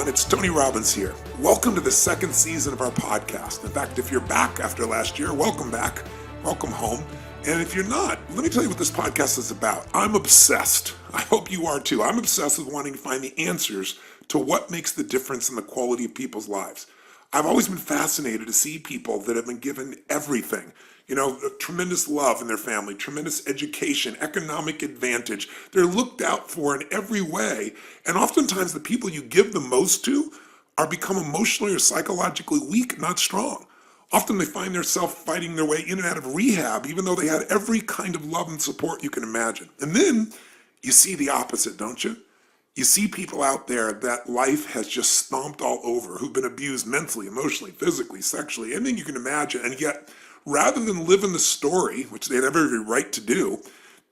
everyone. It's Tony Robbins here. Welcome to the second season of our podcast. In fact, if you're back after last year, welcome back. Welcome home. And if you're not, let me tell you what this podcast is about. I'm obsessed. I hope you are too. I'm obsessed with wanting to find the answers to what makes the difference in the quality of people's lives. I've always been fascinated to see people that have been given everything. Tremendous love in their family, tremendous education, economic advantage. They're looked out for in every way. And oftentimes the people you give the most to are become emotionally or psychologically weak, not strong. Often they find themselves fighting their way in and out of rehab, even though they had every kind of love and support you can imagine. And then you see the opposite, don't you? You see people out there that life has just stomped all over, who've been abused mentally, emotionally, physically, sexually, anything you can imagine. And yet, rather than live in the story, which they have every right to do,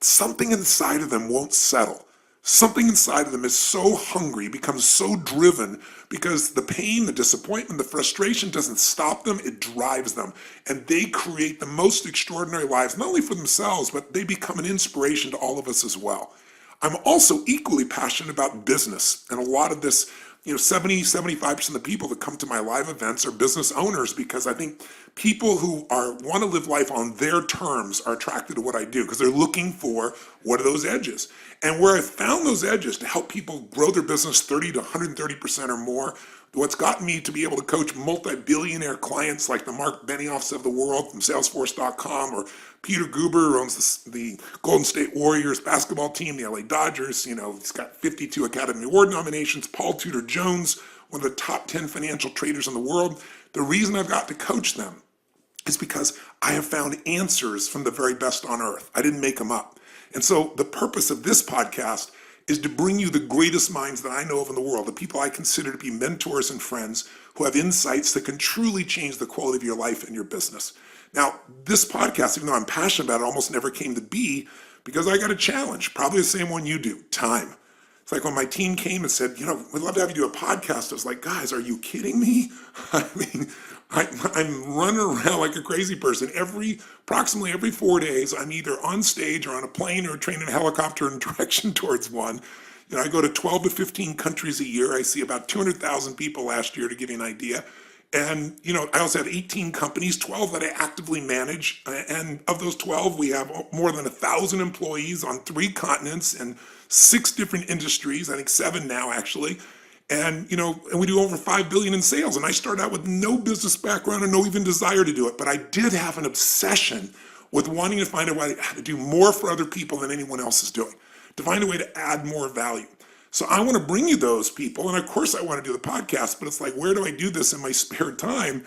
something inside of them won't settle. Something inside of them is so hungry, becomes so driven, because the pain, the disappointment, the frustration doesn't stop them, it drives them. And they create the most extraordinary lives, not only for themselves, but they become an inspiration to all of us as well. I'm also equally passionate about business, and a lot of this, 75% of the people that come to my live events are business owners, because I think people who want to live life on their terms are attracted to what I do, because they're looking for what are those edges. And where I found those edges to help people grow their business 30 to 130% or more, what's gotten me to be able to coach multi-billionaire clients like the Mark Benioffs of the world from Salesforce.com, or Peter Guber, who owns the Golden State Warriors basketball team, the LA Dodgers. He's got 52 Academy Award nominations. Paul Tudor Jones, one of the top 10 financial traders in the world. The reason I've got to coach them is because I have found answers from the very best on earth. I didn't make them up. And so the purpose of this podcast is to bring you the greatest minds that I know of in the world, the people I consider to be mentors and friends who have insights that can truly change the quality of your life and your business. Now, this podcast, even though I'm passionate about it, almost never came to be because I got a challenge, probably the same one you do, time. It's like when my team came and said, we'd love to have you do a podcast. I was like, guys, are you kidding me? I'm running around like a crazy person. Approximately every 4 days, I'm either on stage or on a plane or a train and a helicopter in direction towards one. I go to 12 to 15 countries a year. I see about 200,000 people last year, to give you an idea. And, I also have 18 companies, 12 that I actively manage. And of those 12, we have more than 1,000 employees on 3 continents and 6 different industries, I think 7 now actually. And, and we do over 5 billion in sales. And I started out with no business background and no even desire to do it. But I did have an obsession with wanting to find a way to do more for other people than anyone else is doing, to find a way to add more value. So I want to bring you those people. And of course I want to do the podcast, but it's like, where do I do this in my spare time?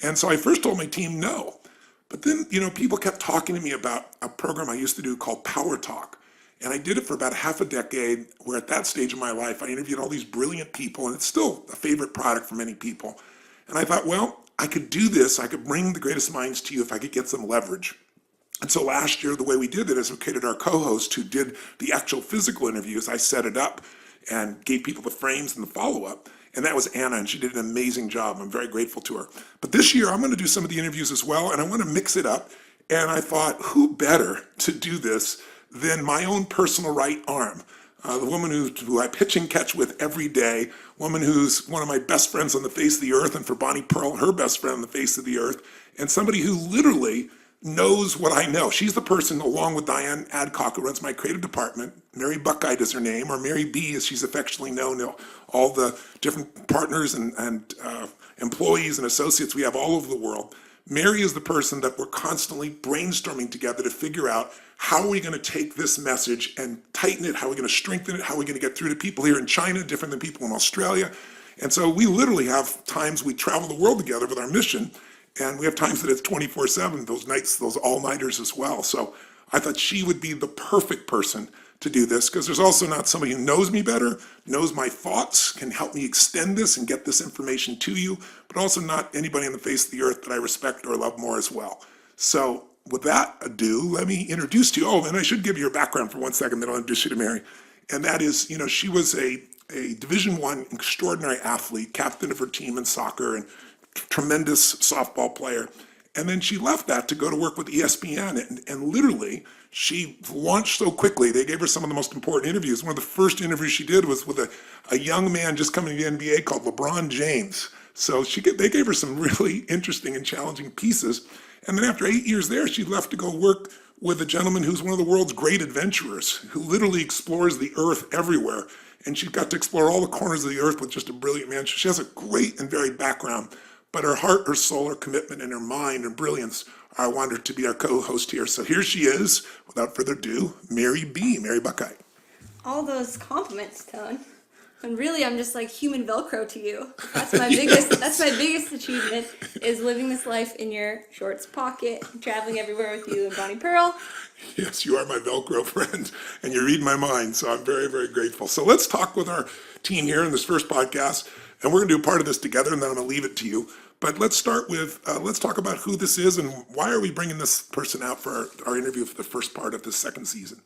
And so I first told my team no. But then, people kept talking to me about a program I used to do called Power Talk. And I did it for about half a decade, where at that stage of my life, I interviewed all these brilliant people, and it's still a favorite product for many people. And I thought, well, I could do this. I could bring the greatest minds to you if I could get some leverage. And so last year, the way we did it is we created our co-host who did the actual physical interviews. I set it up and gave people the frames and the follow-up. And that was Anna, and she did an amazing job. I'm very grateful to her. But this year, I'm going to do some of the interviews as well, and I want to mix it up. And I thought, who better to do this than my own personal right arm, the woman who I pitch and catch with every day, woman who's one of my best friends on the face of the earth, and for Bonnie Pearl, her best friend on the face of the earth, and somebody who literally knows what I know. She's the person, along with Diane Adcock, who runs my creative department. Mary Buckeye is her name, or Mary B, as she's affectionately known. All the different partners and employees and associates we have all over the world. Mary is the person that we're constantly brainstorming together to figure out, how are we going to take this message and tighten it? How are we going to strengthen it? How are we going to get through to people here in China, different than people in Australia? And so we literally have times we travel the world together with our mission, and we have times that it's 24/7, those nights, those all-nighters as well. So I thought she would be the perfect person to do this, because there's also not somebody who knows me better, knows my thoughts, can help me extend this and get this information to you, but also not anybody on the face of the earth that I respect or love more as well. So with that ado, let me introduce to you, and I should give you your background for 1 second, then I'll introduce you to Mary. And that is, she was a Division I extraordinary athlete, captain of her team in soccer, and tremendous softball player. And then she left that to go to work with ESPN. And literally, she launched so quickly. They gave her some of the most important interviews. One of the first interviews she did was with a young man just coming to the NBA called LeBron James. So they gave her some really interesting and challenging pieces. And then after 8 years there, she left to go work with a gentleman who's one of the world's great adventurers, who literally explores the earth everywhere. And she got to explore all the corners of the earth with just a brilliant man. She has a great and varied background, but her heart, her soul, her commitment, and her mind and brilliance, I want her to be our co-host here. So here she is, without further ado, Mary Buckeye. All those compliments, Tone. And really, I'm just like human Velcro to you. That's my biggest. That's my biggest achievement, is living this life in your shorts pocket, traveling everywhere with you and Bonnie Pearl. Yes, you are my Velcro friend, and you read my mind, so I'm very, very grateful. So let's talk with our team here in this first podcast, and we're going to do a part of this together, and then I'm going to leave it to you. But let's start with, let's talk about who this is and why are we bringing this person out for our interview for the first part of the second season.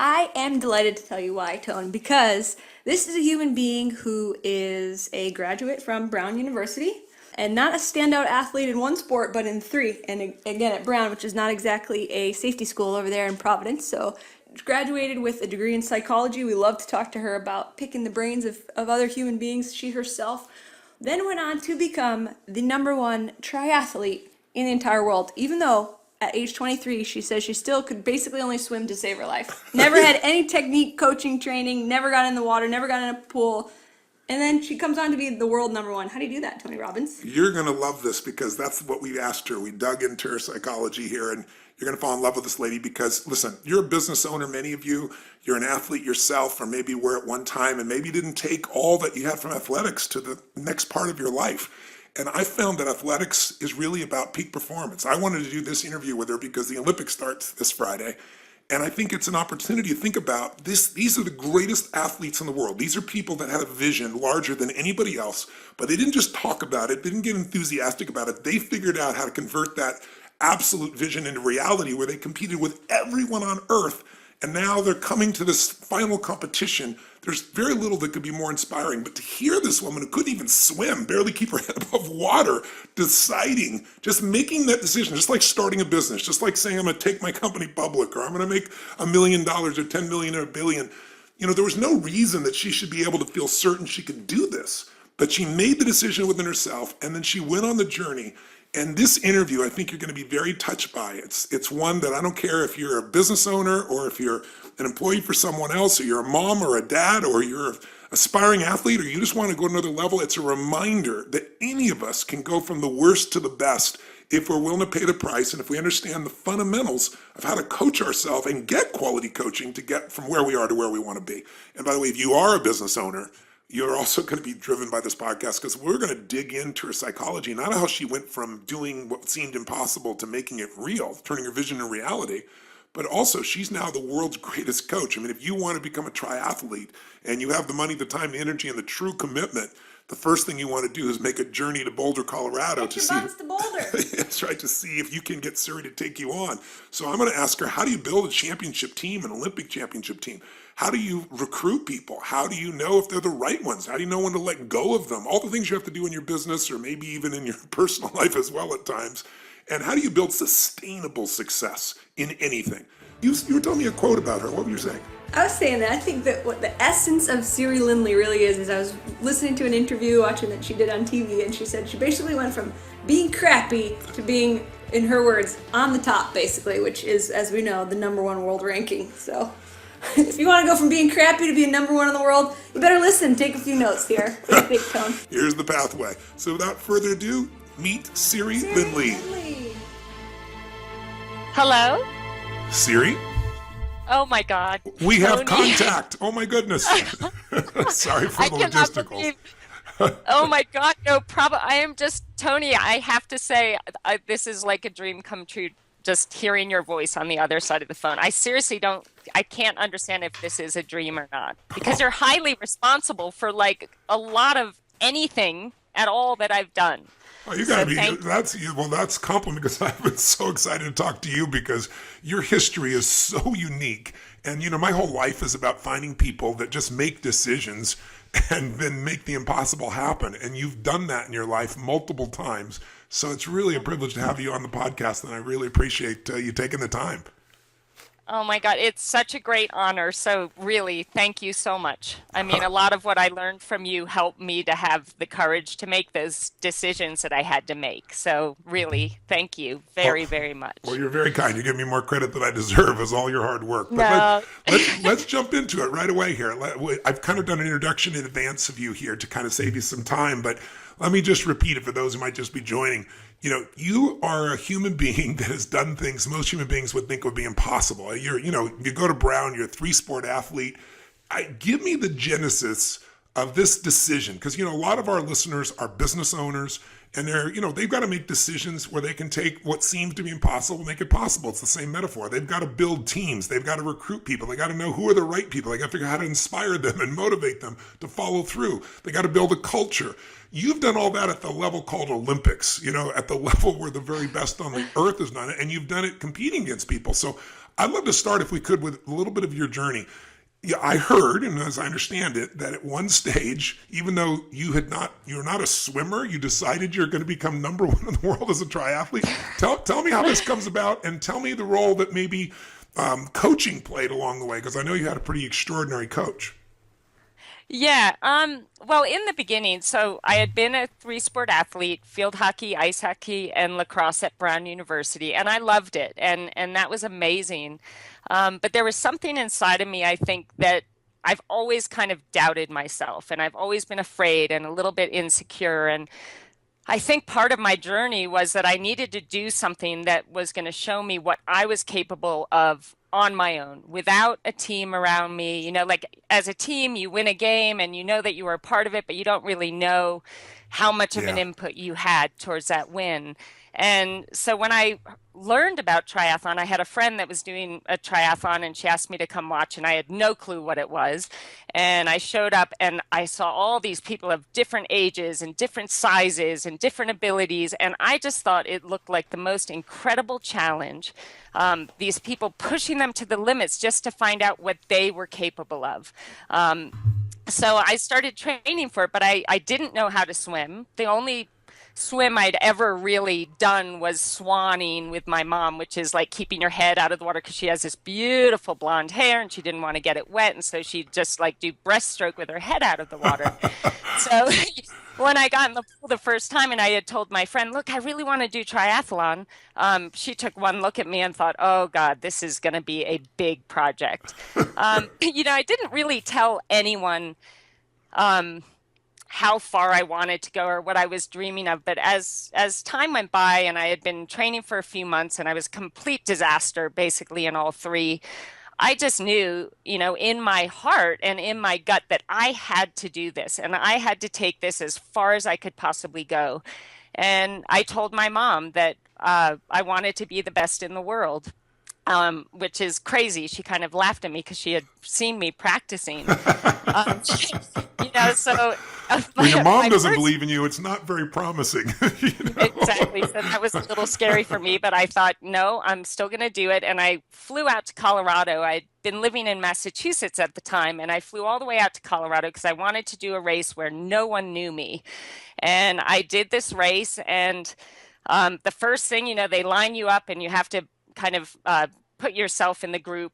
I am delighted to tell you why, Tone, because this is a human being who is a graduate from Brown University, and not a standout athlete in one sport, but in three. And again, at Brown, which is not exactly a safety school over there in Providence. So graduated with a degree in psychology. We love to talk to her about picking the brains of other human beings. She herself then went on to become the #1 triathlete in the entire world, even though at age 23, she says she still could basically only swim to save her life. Never had any technique, coaching, training, never got in the water, never got in a pool. And then she comes on to be the world #1. How do you do that, Tony Robbins? You're going to love this because that's what we asked her. We dug into her psychology here, and you're going to fall in love with this lady because, listen, you're a business owner, many of you. You're an athlete yourself, or maybe were at one time, and maybe you didn't take all that you had from athletics to the next part of your life. And I found that athletics is really about peak performance. I wanted to do this interview with her because the Olympics starts this Friday. And I think it's an opportunity to think about this. These are the greatest athletes in the world. These are people that had a vision larger than anybody else, but they didn't just talk about it. They didn't get enthusiastic about it. They figured out how to convert that absolute vision into reality where they competed with everyone on earth. And now they're coming to this final competition. There's very little that could be more inspiring. But to hear this woman who couldn't even swim, barely keep her head above water, deciding, just making that decision, just like starting a business, just like saying I'm going to take my company public, or I'm going to make $1 million or 10 million or $1 billion. You know, there was no reason that she should be able to feel certain she could do this. But she made the decision within herself, and then she went on the journey. And this interview, I think you're going to be very touched by. It's one that I don't care if you're a business owner or if you're an employee for someone else, or you're a mom or a dad, or you're an aspiring athlete, or you just want to go to another level. It's a reminder that any of us can go from the worst to the best if we're willing to pay the price and if we understand the fundamentals of how to coach ourselves and get quality coaching to get from where we are to where we want to be. And by the way, if you are a business owner, you're also going to be driven by this podcast because we're going to dig into her psychology, not how she went from doing what seemed impossible to making it real, turning her vision into reality, but also she's now the world's greatest coach. I mean, if you want to become a triathlete and you have the money, the time, the energy, and the true commitment, the first thing you want to do is make a journey to Boulder, Colorado to see. To Boulder. That's right, to see if you can get Siri to take you on. So I'm going to ask her, how do you build a championship team, an Olympic championship team? How do you recruit people? How do you know if they're the right ones? How do you know when to let go of them? All the things you have to do in your business, or maybe even in your personal life as well at times. And how do you build sustainable success in anything? You were telling me a quote about her. What were you saying? I was saying that I think that what the essence of Siri Lindley really is I was listening to an interview, watching that she did on TV, and she said she basically went from being crappy to being, in her words, on the top, basically, which is, as we know, the #1 world ranking. So if you want to go from being crappy to being #1 in the world, you better listen, take a few notes here. What do you think, Tone? Here's the pathway. So without further ado, meet Siri Lindley. Hello? Siri? Oh my God. We have Tony. contact. Oh my goodness. Sorry for the logisticals. Oh my God, no problem. I am just, Tony, I have to say, this is like a dream come true, just hearing your voice on the other side of the phone. I seriously I can't understand if this is a dream or not, because you're highly responsible for like a lot of anything at all that I've done. Oh, you gotta be, that's a compliment, because I've been so excited to talk to you because your history is so unique. And you know, my whole life is about finding people that just make decisions and then make the impossible happen. And you've done that in your life multiple times. So it's really a privilege to have you on the podcast, and I really appreciate you taking the time. Oh my God, it's such a great honor. So really, thank you so much. I mean, a lot of what I learned from you helped me to have the courage to make those decisions that I had to make. So really, thank you Well, very, very well, much. you're very kind. You give me more credit than I deserve as all your hard work. But No. let's jump into it right away here. I've kind of done an introduction in advance of you here to kind of save you some time, but let me just repeat it for those who might just be joining. You are a human being that has done things most human beings would think would be impossible. You go to Brown, you're a three-sport athlete. Give me the genesis of this decision, because a lot of our listeners are business owners, and they've got to make decisions where they can take what seems to be impossible and make it possible. It's the same metaphor. They've got to build teams. They've got to recruit people. They got to know who are the right people. They got to figure out how to inspire them and motivate them to follow through. They got to build a culture. You've done all that at the level called Olympics, at the level where the very best on the earth has done it, and you've done it competing against people. So I'd love to start, if we could, with a little bit of your journey. Yeah, I heard, and as I understand it, that at one stage, even though you're not a swimmer, you decided you're going to become number one in the world as a triathlete. Tell me how this comes about, and tell me the role that maybe coaching played along the way, because I know you had a pretty extraordinary coach. Yeah, well, in the beginning, so I had been a three-sport athlete, field hockey, ice hockey, and lacrosse at Brown University, and I loved it, and that was amazing. But there was something inside of me, I think, that I've always kind of doubted myself, and I've always been afraid and a little bit insecure. And I think part of my journey was that I needed to do something that was going to show me what I was capable of on my own without a team around me. Like as a team, you win a game and you know that you were a part of it, but you don't really know how much of an Yeah. input you had towards that win. And so when I learned about triathlon, I had a friend that was doing a triathlon and she asked me to come watch, and I had no clue what it was. And I showed up and I saw all these people of different ages and different sizes and different abilities. And I just thought it looked like the most incredible challenge. These people pushing them to the limits just to find out what they were capable of. So I started training for it, but I didn't know how to swim. The only swim I'd ever really done was swanning with my mom, which is like keeping your head out of the water because she has this beautiful blonde hair and she didn't want to get it wet. And so she'd just like do breaststroke with her head out of the water. So when I got in the pool the first time and I had told my friend, look, I really want to do triathlon, she took one look at me and thought, oh God, this is going to be a big project. I didn't really tell anyone how far I wanted to go or what I was dreaming of. But as time went by and I had been training for a few months and I was a complete disaster basically in all three, I just knew, in my heart and in my gut that I had to do this and I had to take this as far as I could possibly go. And I told my mom that I wanted to be the best in the world. Which is crazy. She kind of laughed at me because she had seen me practicing. Um, so When your mom my doesn't first believe in you, it's not very promising. exactly. So that was a little scary for me, but I thought, no, I'm still going to do it. And I flew out to Colorado. I'd been living in Massachusetts at the time, and I flew all the way out to Colorado because I wanted to do a race where no one knew me. And I did this race, and the first thing, they line you up, and you have to kind of put yourself in the group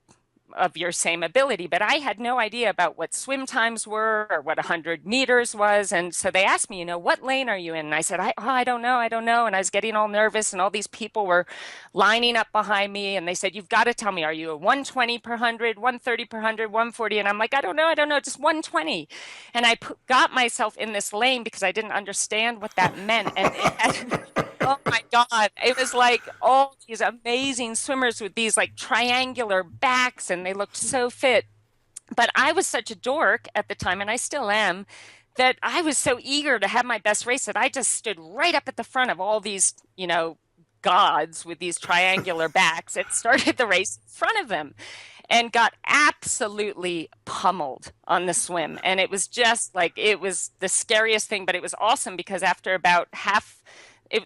of your same ability. But I had no idea about what swim times were or what 100 meters was. And so they asked me, what lane are you in? And I said, I don't know. I don't know. And I was getting all nervous and all these people were lining up behind me. And they said, you've got to tell me, are you a 120 per 100, 130 per 100, 140? And I'm like, I don't know, just 120. And I got myself in this lane because I didn't understand what that meant. And oh my God, it was like all these amazing swimmers with these like triangular backs and they looked so fit. But I was such a dork at the time, and I still am, that I was so eager to have my best race that I just stood right up at the front of all these, gods with these triangular backs and started the race in front of them and got absolutely pummeled on the swim. And it was just like, it was the scariest thing, but it was awesome because after about half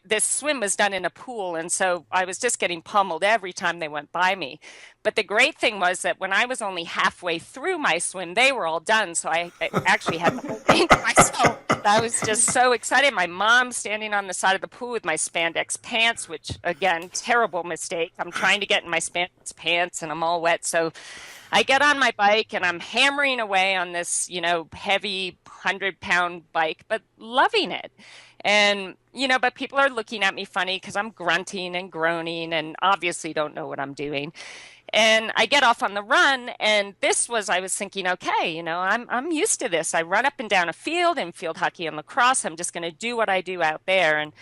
this swim was done in a pool, and so I was just getting pummeled every time they went by me. But the great thing was that when I was only halfway through my swim, they were all done. So I actually had the whole thing to myself. I was just so excited. My mom standing on the side of the pool with my spandex pants, which again, terrible mistake. I'm trying to get in my spandex pants and I'm all wet. So I get on my bike and I'm hammering away on this, heavy 100-pound bike, but loving it. And, but people are looking at me funny because I'm grunting and groaning and obviously don't know what I'm doing. And I get off on the run, and I was thinking, okay, I'm used to this. I run up and down a field in field hockey and lacrosse. I'm just going to do what I do out there. And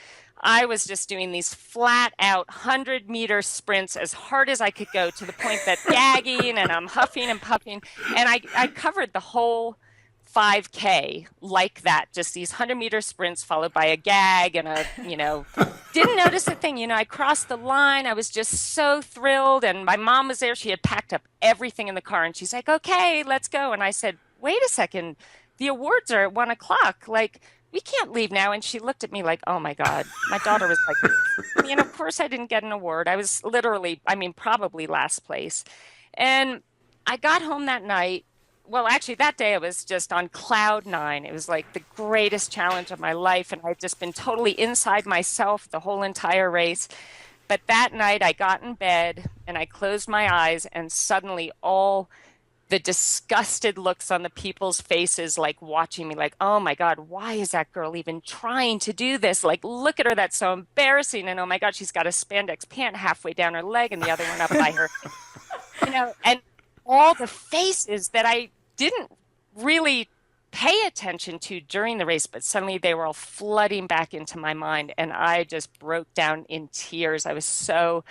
I was just doing these flat out 100-meter sprints as hard as I could go, to the point that gagging and I'm huffing and puffing. And I covered the whole 5K like that, just these 100-meter sprints followed by a gag and didn't notice a thing. I crossed the line. I was just so thrilled. And my mom was there. She had packed up everything in the car and she's like, okay, let's go. And I said, wait a second, the awards are at 1:00. Like, we can't leave now. And she looked at me like, oh my God. My daughter was like, of course I didn't get an award. I was literally, probably last place. And I got home that night. Well, actually, that day I was just on cloud nine. It was like the greatest challenge of my life. And I'd just been totally inside myself the whole entire race. But that night I got in bed and I closed my eyes, and suddenly all the disgusted looks on the people's faces, like watching me like, oh my God, why is that girl even trying to do this? Like, look at her. That's so embarrassing. And oh my God, she's got a spandex pant halfway down her leg and the other one up by her, and all the faces that I didn't really pay attention to during the race, but suddenly they were all flooding back into my mind. And I just broke down in tears. I was so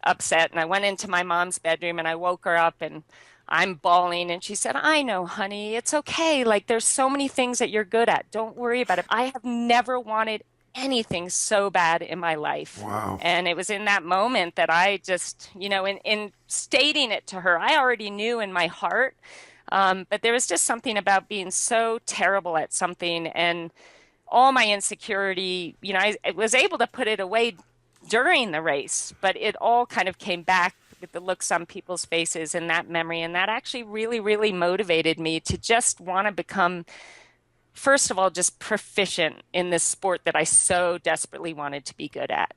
upset. And I went into my mom's bedroom and I woke her up and I'm bawling. And she said, I know, honey, it's okay. Like, there's so many things that you're good at. Don't worry about it. I have never wanted anything so bad in my life. Wow. And it was in that moment that I just, in stating it to her, I already knew in my heart. But there was just something about being so terrible at something and all my insecurity, I was able to put it away during the race, but it all kind of came back with the looks on people's faces and that memory. And that actually really, really motivated me to just want to become, first of all, just proficient in this sport that I so desperately wanted to be good at.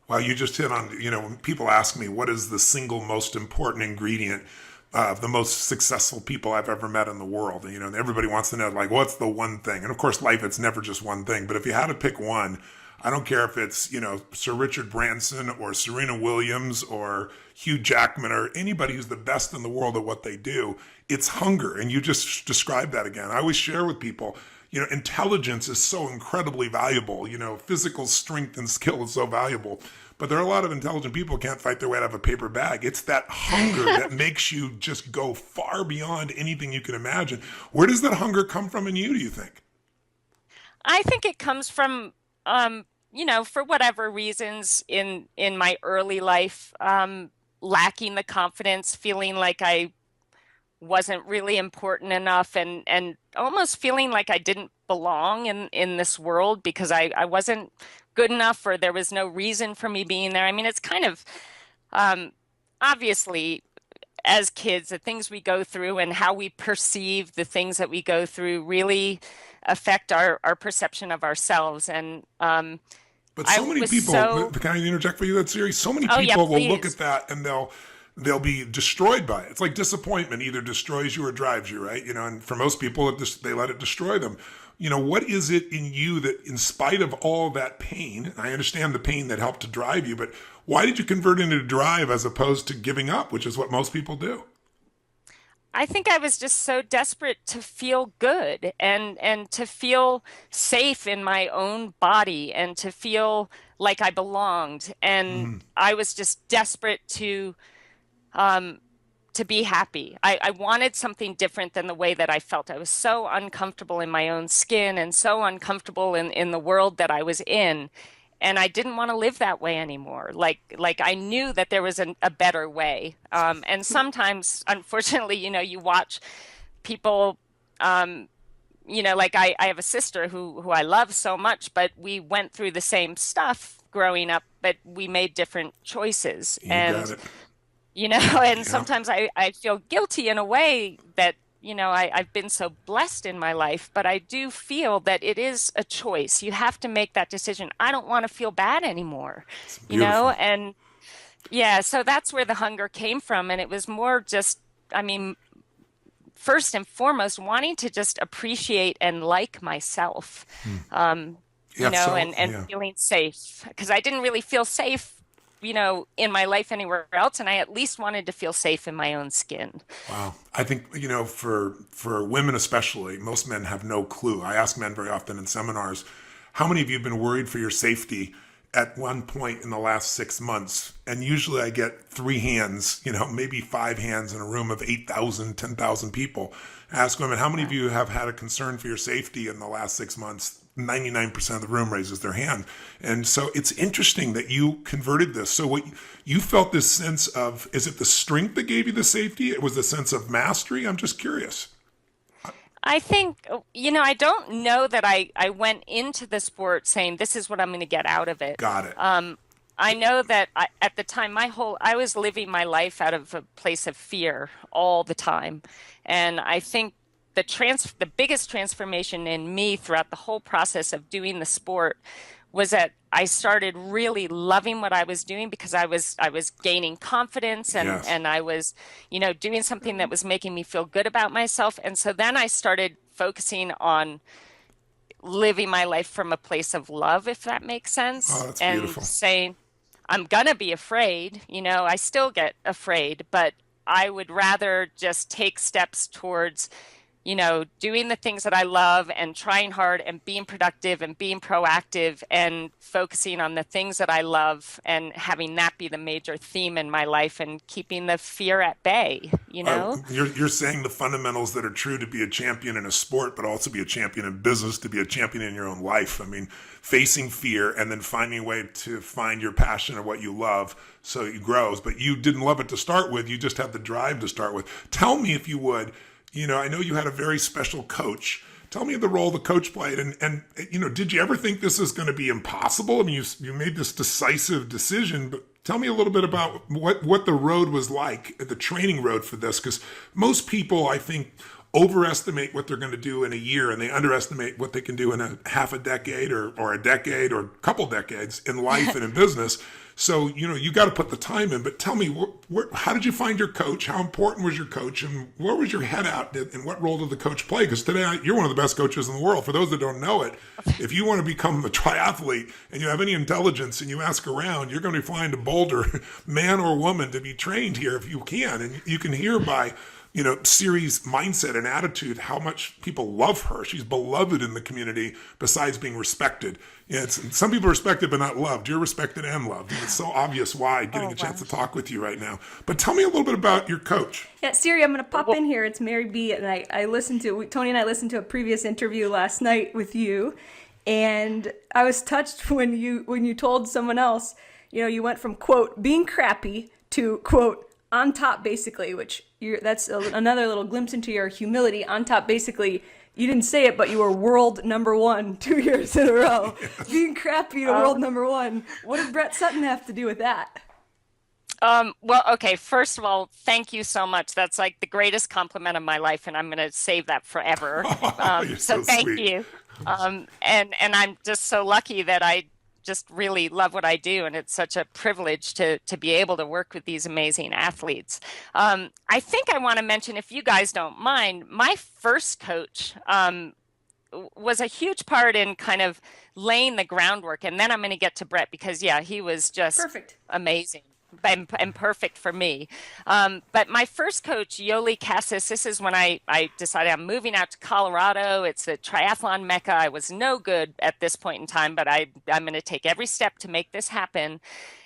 Well, you just hit on, when people ask me what is the single most important ingredient of the most successful people I've ever met in the world, and everybody wants to know, like, what's the one thing? And of course, life, it's never just one thing. But if you had to pick one, I don't care if it's, Sir Richard Branson or Serena Williams or Hugh Jackman or anybody who's the best in the world at what they do, it's hunger. And you just described that again. I always share with people, intelligence is so incredibly valuable. Physical strength and skill is so valuable. But there are a lot of intelligent people who can't fight their way out of a paper bag. It's that hunger that makes you just go far beyond anything you can imagine. Where does that hunger come from in you, do you think? I think it comes from, for whatever reasons in my early life, lacking the confidence, feeling like I wasn't really important enough, and almost feeling like I didn't belong in this world because I wasn't good enough, or there was no reason for me being there. It's kind of obviously, as kids, the things we go through and how we perceive the things that we go through really affect our perception of ourselves. And but so many people, can I interject for you, that series? So many people will look at that and they'll be destroyed by it. It's like disappointment either destroys you or drives you, right? And for most people, they let it destroy them. What is it in you that, in spite of all that pain, and I understand the pain that helped to drive you, but why did you convert into drive as opposed to giving up, which is what most people do? I think I was just so desperate to feel good and to feel safe in my own body and to feel like I belonged. And I was just desperate to be happy. I wanted something different than the way that I felt. I was so uncomfortable in my own skin and so uncomfortable in the world that I was in. And I didn't want to live that way anymore. Like I knew that there was a better way. And sometimes, unfortunately, you watch people, like I have a sister who I love so much, but we went through the same stuff growing up, but we made different choices. You got And it. and Yeah. sometimes I feel guilty in a way that, I've been so blessed in my life, but I do feel that it is a choice. You have to make that decision. I don't want to feel bad anymore, It's beautiful. and yeah, so that's where the hunger came from. And it was more just, I mean, first and foremost, wanting to just appreciate and like myself, Yeah. So, and yeah. feeling safe because I didn't really feel safe, in my life anywhere else. And I at least wanted to feel safe in my own skin. Wow. I think, for women especially, most men have no clue. I ask men very often in seminars, how many of you have been worried for your safety at one point in the last 6 months? And usually I get three hands, maybe five hands in a room of 8,000, 10,000 people. I ask women, how many of you have had a concern for your safety in the last 6 months? 99% of the room raises their hand. And so it's interesting that you converted this. So what you felt this sense of, is it the strength that gave you the safety? It was the sense of mastery? I'm just curious. I think, I don't know that I went into the sport saying this is what I'm going to get out of it. Got it. I know that at the time, I was living my life out of a place of fear all the time. And I think the biggest transformation in me throughout the whole process of doing the sport was that I started really loving what I was doing because I was gaining confidence and Yes. I was, doing something that was making me feel good about myself. And so then I started focusing on living my life from a place of love, if that makes Oh, sense, that's and beautiful. saying, I'm gonna be afraid, I still get afraid, but I would rather just take steps towards doing the things that I love and trying hard and being productive and being proactive and focusing on the things that I love and having that be the major theme in my life and keeping the fear at bay, you know? You're saying the fundamentals that are true to be a champion in a sport, but also be a champion in business, to be a champion in your own life. I mean, facing fear and then finding a way to find your passion or what you love so it grows. But you didn't love it to start with. You just had the drive to start with. Tell me, if you would, I know you had a very special coach. Tell me the role the coach played, and did you ever think this is going to be impossible? I mean, you made this decisive decision, but tell me a little bit about what the road was like, the training road for this, because most people, I think, overestimate what they're going to do in a year, and they underestimate what they can do in a half a decade or a decade or a couple decades in life and in business. So, you got to put the time in. But tell me, how did you find your coach? How important was your coach? And where was your head at? And what role did the coach play? Because today, you're one of the best coaches in the world. For those that don't know it, if you want to become a triathlete and you have any intelligence and you ask around, you're going to be flying to Boulder, man or woman, to be trained here if you can. And you can hear by Siri's mindset and attitude, how much people love her. She's beloved in the community besides being respected. Some people are respected but not loved. You're respected and loved. And it's so obvious why, getting Oh, a chance wow. to talk with you right now. But tell me a little bit about your coach. Yeah, Siri, I'm gonna pop Well, in here. It's Mary B, and I listened to Tony and I listened to a previous interview last night with you, and I was touched when you told someone else, you went from quote being crappy to quote on top basically, which that's another little glimpse into your humility. On top basically, you didn't say it, but you were world number one 2 years in a row. Being crappy to world number one. What did Brett Sutton have to do with that? well, okay, first of all, thank you so much. That's like the greatest compliment of my life, and I'm going to save that forever. Oh, you're So so thank sweet. you. And I'm just so lucky that I just really love what I do, and it's such a privilege to be able to work with these amazing athletes. I think I want to mention, if you guys don't mind, my first coach was a huge part in kind of laying the groundwork, and then I'm going to get to Brett because yeah, he was just Perfect. amazing. And perfect for me. But my first coach, Yoli Cassis, this is when I decided I'm moving out to Colorado. It's a triathlon mecca. I was no good at this point in time, but I'm going to take every step to make this happen.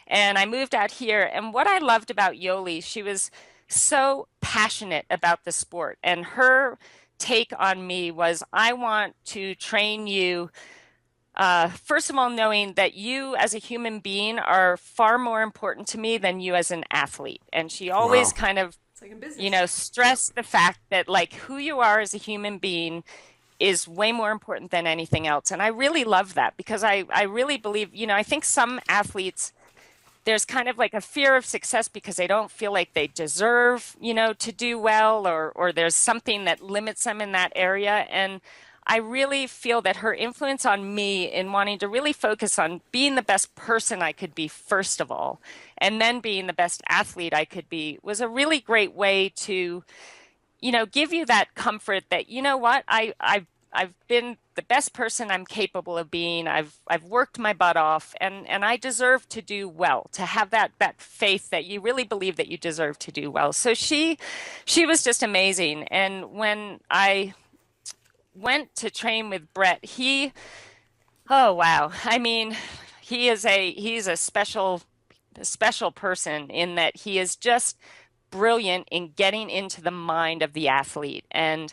And I moved out here. And what I loved about Yoli, she was so passionate about the sport. And her take on me was, I want to train you, first of all, knowing that you as a human being are far more important to me than you as an athlete. And she always Wow. kind of, It's like in business. stressed the fact that like who you are as a human being is way more important than anything else. And I really love that because I really believe, I think some athletes, there's kind of like a fear of success because they don't feel like they deserve, to do well, or there's something that limits them in that area. And I really feel that her influence on me in wanting to really focus on being the best person I could be, first of all, and then being the best athlete I could be was a really great way to give you that comfort that, you know what, I've been the best person I'm capable of being. I've worked my butt off, and I deserve to do well, to have that faith that you really believe that you deserve to do well. So she was just amazing. And when I went to train with Brett, oh wow. I mean, he's a special person in that he is just brilliant in getting into the mind of the athlete. And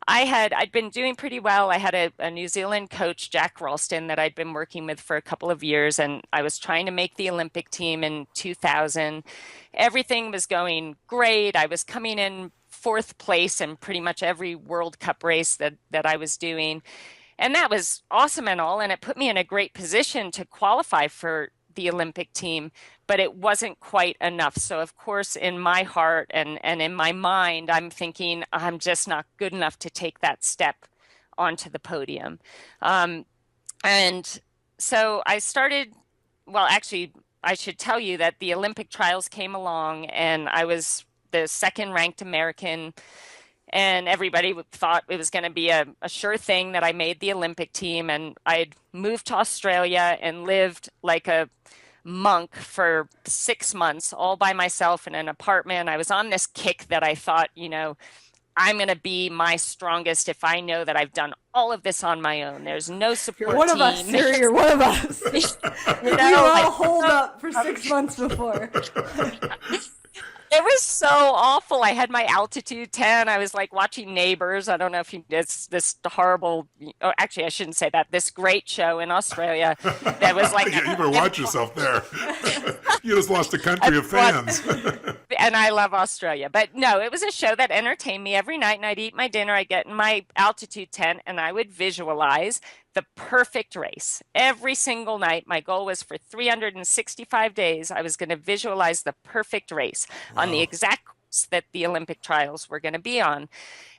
I'd been doing pretty well. I had a New Zealand coach, Jack Ralston, that I'd been working with for a couple of years, and I was trying to make the Olympic team in 2000. Everything was going great. I was coming in fourth place in pretty much every World Cup race that I was doing. And that was awesome and all, and it put me in a great position to qualify for the Olympic team, but it wasn't quite enough. So of course, in my heart and in my mind, I'm thinking I'm just not good enough to take that step onto the podium. And so I started, well, actually, I should tell you that the Olympic trials came along and I was the second ranked American, and everybody thought it was going to be a sure thing that I made the Olympic team. And I'd moved to Australia and lived like a monk for 6 months all by myself in an apartment. I was on this kick that I thought, I'm going to be my strongest if I know that I've done all of this on my own. There's no support You're one team. of us, Sarah. You're one of us. We were all holed up for 6 months before. It was so awful. I had my altitude 10. I was like watching Neighbors. I don't know if it's this horrible, oh, actually, I shouldn't say that. This great show in Australia that was like. Yeah, you better watch yourself there. You just lost a country of fans. And I love Australia. But no, it was a show that entertained me every night. And I'd eat my dinner. I'd get in my altitude tent and I would visualize the perfect race. Every single night, my goal was for 365 days, I was going to visualize the perfect race on the exact course that the Olympic trials were going to be on.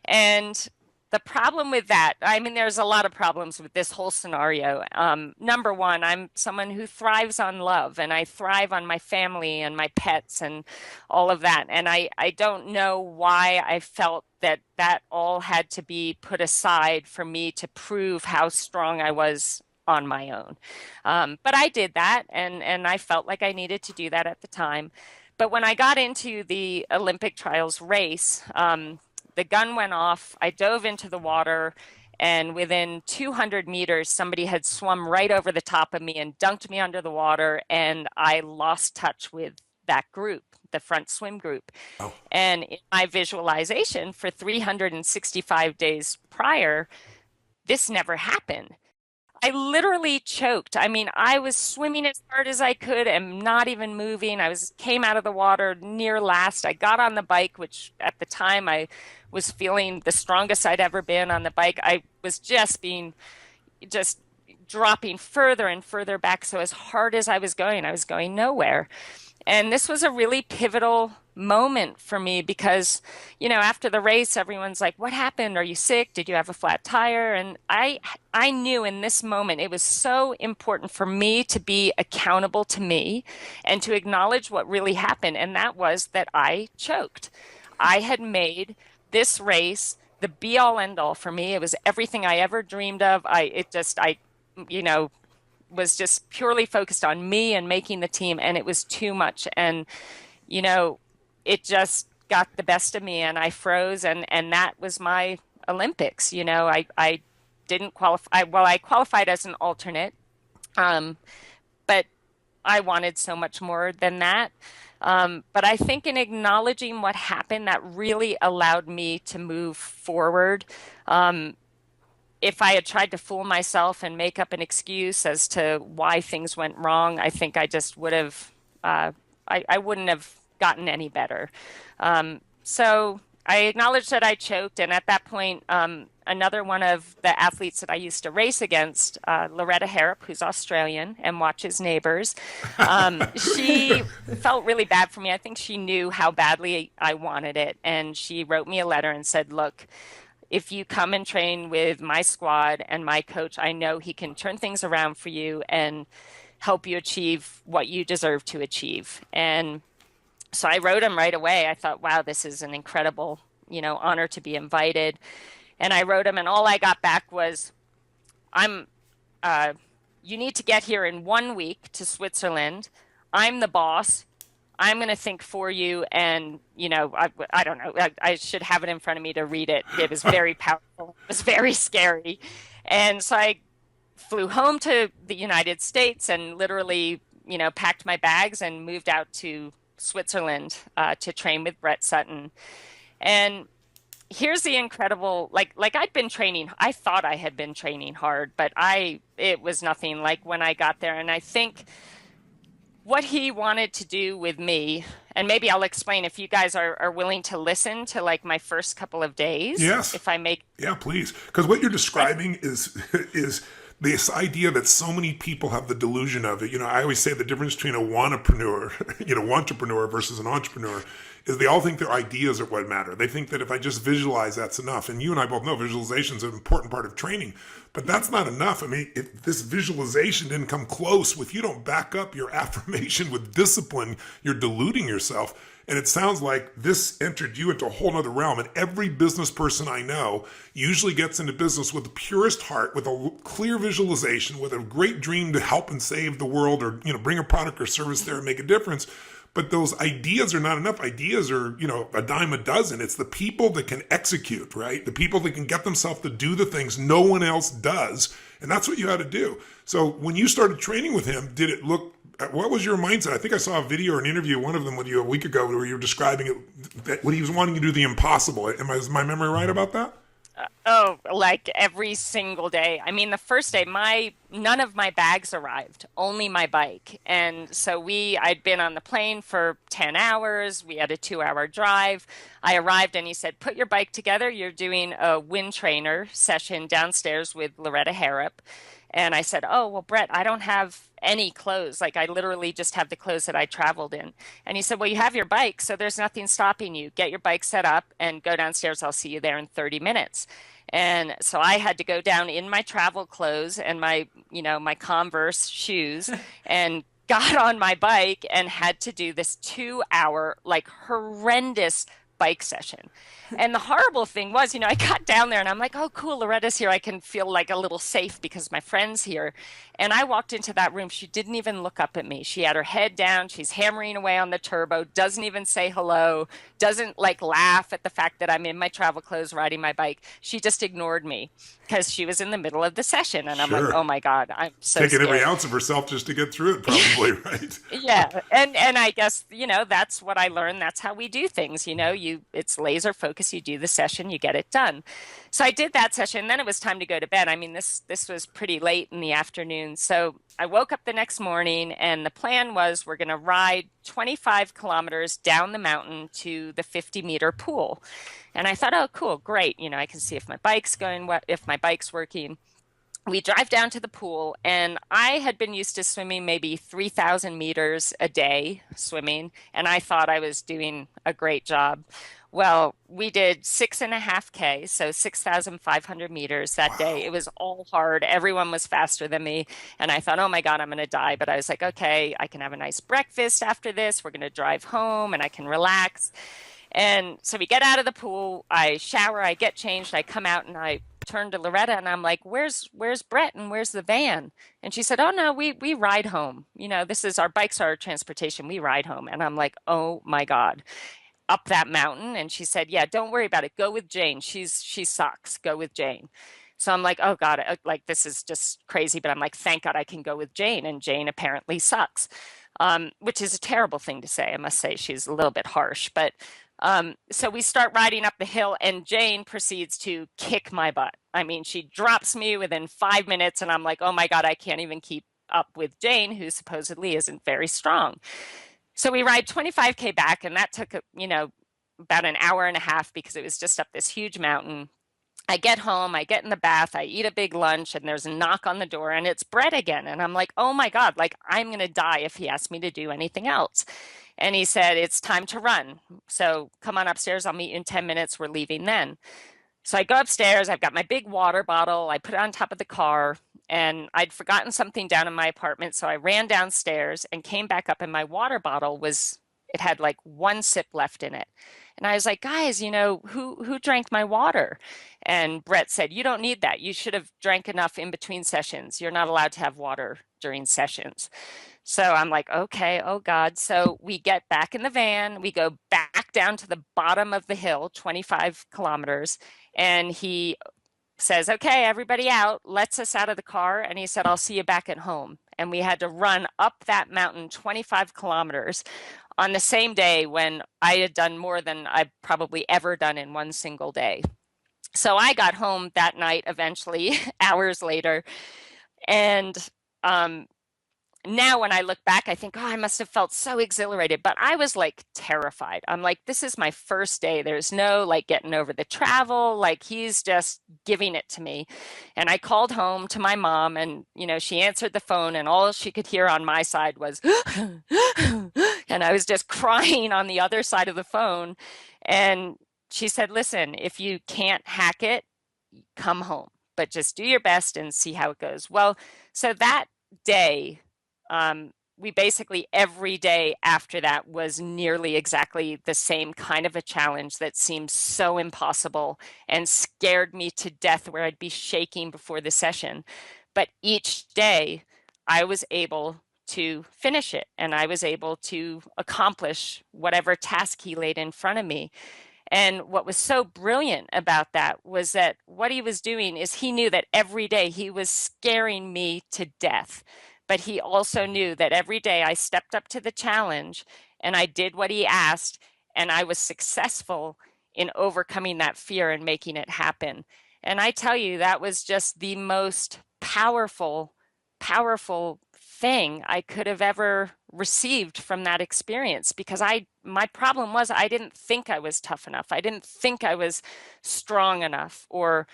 And the problem with that, I mean, there's a lot of problems with this whole scenario. Number one, I'm someone who thrives on love, and I thrive on my family and my pets and all of that. And I don't know why I felt that all had to be put aside for me to prove how strong I was on my own. But I did that, and I felt like I needed to do that at the time. But when I got into the Olympic trials race, the gun went off. I dove into the water, and within 200 meters, somebody had swum right over the top of me and dunked me under the water, and I lost touch with that group, the front swim group. Oh. And in my visualization for 365 days prior, this never happened. I literally choked. I mean, I was swimming as hard as I could and not even moving. Came out of the water near last. I got on the bike, which at the time I was feeling the strongest I'd ever been on the bike. I was just dropping further and further back. So as hard as I was going nowhere. And this was a really pivotal moment for me because, after the race, everyone's like, what happened? Are you sick? Did you have a flat tire? And I knew in this moment it was so important for me to be accountable to me and to acknowledge what really happened. And that was that I choked. I had made this race the be all end all for me. It was everything I ever dreamed of. Was just purely focused on me and making the team, and it was too much. And, it just got the best of me and I froze, and that was my Olympics. I didn't qualify. Well, I qualified as an alternate, but I wanted so much more than that. But I think in acknowledging what happened, that really allowed me to move forward. If I had tried to fool myself and make up an excuse as to why things went wrong, I think I just would have, I wouldn't have gotten any better. So I acknowledged that I choked. And at that point, another one of the athletes that I used to race against, Loretta Harrop, who's Australian and watches Neighbors. She felt really bad for me. I think she knew how badly I wanted it. And she wrote me a letter and said, look, if you come and train with my squad and my coach, I know he can turn things around for you and help you achieve what you deserve to achieve. And so I wrote him right away. I thought, wow, this is an incredible, honor to be invited. And I wrote him, and all I got back was, I'm, you need to get here in 1 week to Switzerland. I'm the boss. I'm going to think for you. And, I don't know, I should have it in front of me to read it. It was very powerful. It was very scary. And so I flew home to the United States and literally, packed my bags and moved out to Switzerland to train with Brett Sutton. And here's the incredible, like I'd been training, I thought I had been training hard, but it was nothing like when I got there. And I think what he wanted to do with me, and maybe I'll explain if you guys are willing to listen to like my first couple of days. Yes. If I make. Yeah, please. Because what you're describing is this idea that so many people have the delusion of it. I always say the difference between a wantrepreneur, wantrepreneur versus an entrepreneur is they all think their ideas are what matter. They think that if I just visualize, that's enough. And you and I both know visualization is an important part of training, but that's not enough. I mean, if this visualization didn't come close, if you don't back up your affirmation with discipline, you're deluding yourself. And it sounds like this entered you into a whole nother realm. And every business person I know usually gets into business with the purest heart, with a clear visualization, with a great dream to help and save the world, or, bring a product or service there and make a difference. But those ideas are not enough. Ideas are, a dime a dozen. It's the people that can execute, right? The people that can get themselves to do the things no one else does. And that's what you had to do. So when you started training with him, did it look, what was your mindset? I think I saw a video or an interview, one of them with you a week ago, where you were describing it, that what he was wanting to do the impossible. Is my memory right about that? Like every single day. I mean, the first day, none of my bags arrived, only my bike. And so I'd been on the plane for 10 hours. We had a 2-hour drive. I arrived and he said, put your bike together. You're doing a wind trainer session downstairs with Loretta Harrop. And I said, oh, well, Brett, I don't have any clothes. Like I literally just have the clothes that I traveled in. And he said, well, you have your bike, so there's nothing stopping you. Get your bike set up and go downstairs. I'll see you there in 30 minutes. And so I had to go down in my travel clothes and my Converse shoes and got on my bike and had to do this 2-hour, like horrendous bike session. And the horrible thing was, I got down there and I'm like, oh, cool, Loretta's here. I can feel like a little safe because my friend's here. And I walked into that room. She didn't even look up at me. She had her head down. She's hammering away on the turbo, doesn't even say hello, doesn't like laugh at the fact that I'm in my travel clothes riding my bike. She just ignored me because she was in the middle of the session. And I'm like, oh my God, I'm so taking scared. every ounce of herself just to get through it, probably, right? Yeah. And I guess, that's what I learned. That's how we do things. It's laser focus. You do the session, you get it done. So I did that session. Then it was time to go to bed. I mean, this was pretty late in the afternoon. So I woke up the next morning and the plan was we're going to ride 25 kilometers down the mountain to the 50-meter pool. And I thought, oh, cool, great. I can see if my bike's working. We drive down to the pool, and I had been used to swimming maybe 3,000 meters a day swimming, and I thought I was doing a great job. Well, we did 6.5K, so 6,500 meters that day. It was all hard. Everyone was faster than me. And I thought, oh my God, I'm going to die. But I was like, okay, I can have a nice breakfast after this. We're going to drive home and I can relax. And so we get out of the pool. I shower, I get changed. I come out and I turn to Loretta and I'm like, where's Brett and where's the van? And she said, oh no, we ride home. This is our bikes, our transportation. We ride home. And I'm like, oh my God. Up that mountain. And she said, yeah, don't worry about it. Go with Jane. She sucks. Go with Jane. So I'm like, oh God, like this is just crazy. But I'm like, thank God I can go with Jane. And Jane apparently sucks, which is a terrible thing to say. I must say she's a little bit harsh. But so we start riding up the hill and Jane proceeds to kick my butt. I mean, she drops me within 5 minutes and I'm like, oh my God, I can't even keep up with Jane, who supposedly isn't very strong. So we ride 25K back, and that took, about an hour and a half because it was just up this huge mountain. I get home, I get in the bath, I eat a big lunch, and there's a knock on the door, and it's Brett again. And I'm like, oh my God, like I'm going to die if he asks me to do anything else. And he said, it's time to run. So come on upstairs. I'll meet you in 10 minutes. We're leaving then. So I go upstairs. I've got my big water bottle. I put it on top of the car, and I'd forgotten something down in my apartment. So I ran downstairs and came back up, and my water bottle it had like one sip left in it. And I was like, guys, who drank my water? And Brett said, you don't need that. You should have drank enough in between sessions. You're not allowed to have water during sessions. So I'm like, okay, oh God. So we get back in the van, we go back down to the bottom of the hill, 25 kilometers, and he says, okay, everybody out, lets us out of the car. And he said, I'll see you back at home. And we had to run up that mountain 25 kilometers on the same day when I had done more than I've probably ever done in one single day. So I got home that night eventually, hours later. And now when I look back, I think, oh, I must have felt so exhilarated, but I was like terrified. I'm like, this is my first day. There's no like getting over the travel. Like he's just giving it to me. And I called home to my mom and, she answered the phone and all she could hear on my side was, and I was just crying on the other side of the phone. And she said, listen, if you can't hack it, come home, but just do your best and see how it goes. Well, so that day, we basically every day after that was nearly exactly the same kind of a challenge that seemed so impossible and scared me to death where I'd be shaking before the session. But each day I was able to finish it and I was able to accomplish whatever task he laid in front of me. And what was so brilliant about that was that what he was doing is he knew that every day he was scaring me to death. But he also knew that every day I stepped up to the challenge and I did what he asked, and I was successful in overcoming that fear and making it happen. And I tell you, that was just the most powerful thing I could have ever received from that experience, because my problem was I didn't think I was tough enough. I didn't think I was strong enough or,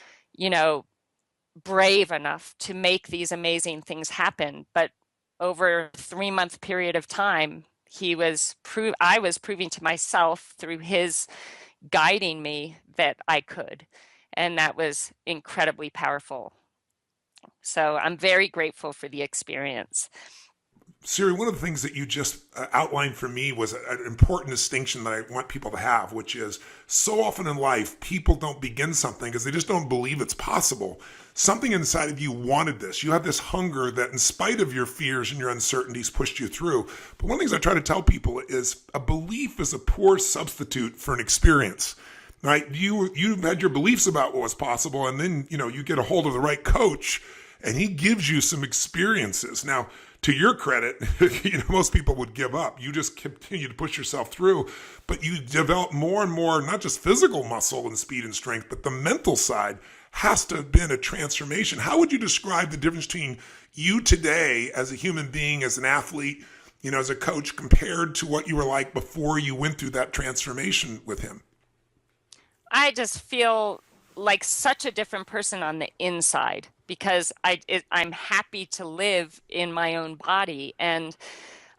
brave enough to make these amazing things happen. But over a 3-month period of time, I was proving to myself through his guiding me that I could. And that was incredibly powerful. So I'm very grateful for the experience. Siri, one of the things that you just outlined for me was an important distinction that I want people to have, which is so often in life, people don't begin something because they just don't believe it's possible. Something inside of you wanted this. You have this hunger that in spite of your fears and your uncertainties pushed you through. But one of the things I try to tell people is a belief is a poor substitute for an experience. Right? You had your beliefs about what was possible, and then you get a hold of the right coach and he gives you some experiences. Now, to your credit, most people would give up. You just continue to push yourself through, but you develop more and more, not just physical muscle and speed and strength, but the mental side has to have been a transformation. How would you describe the difference between you today as a human being, as an athlete, as a coach, compared to what you were like before you went through that transformation with him? I just feel like such a different person on the inside because I'm happy to live in my own body. And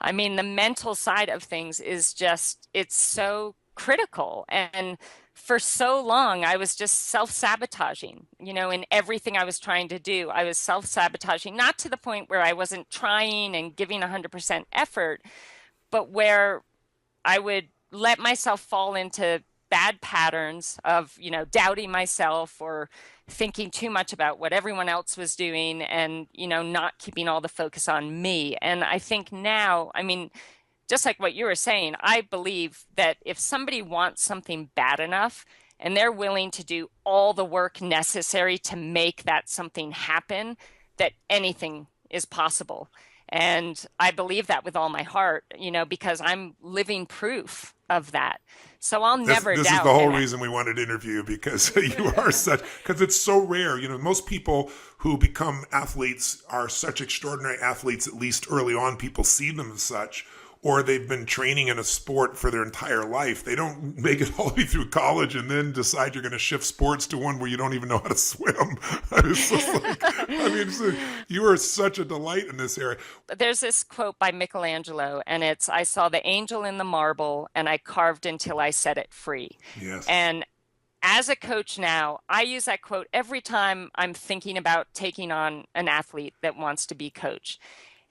I mean, the mental side of things is just, it's so critical. And for so long, I was just self-sabotaging, in everything I was trying to do. I was self-sabotaging, not to the point where I wasn't trying and giving 100% effort, but where I would let myself fall into bad patterns of, doubting myself or thinking too much about what everyone else was doing and, not keeping all the focus on me. And I think now, I mean, just like what you were saying, I believe that if somebody wants something bad enough and they're willing to do all the work necessary to make that something happen, that anything is possible. And I believe that with all my heart, because I'm living proof of that. So I'll never doubt. This is the whole reason we wanted to interview you, because because it's so rare. Most people who become athletes are such extraordinary athletes, at least early on, people see them as such, or they've been training in a sport for their entire life. They don't make it all the way through college and then decide you're going to shift sports to one where you don't even know how to swim. It's just like, I mean, you are such a delight in this area. There's this quote by Michelangelo, and it's, I saw the angel in the marble, and I carved until I set it free. Yes. And as a coach now, I use that quote every time I'm thinking about taking on an athlete that wants to be coach.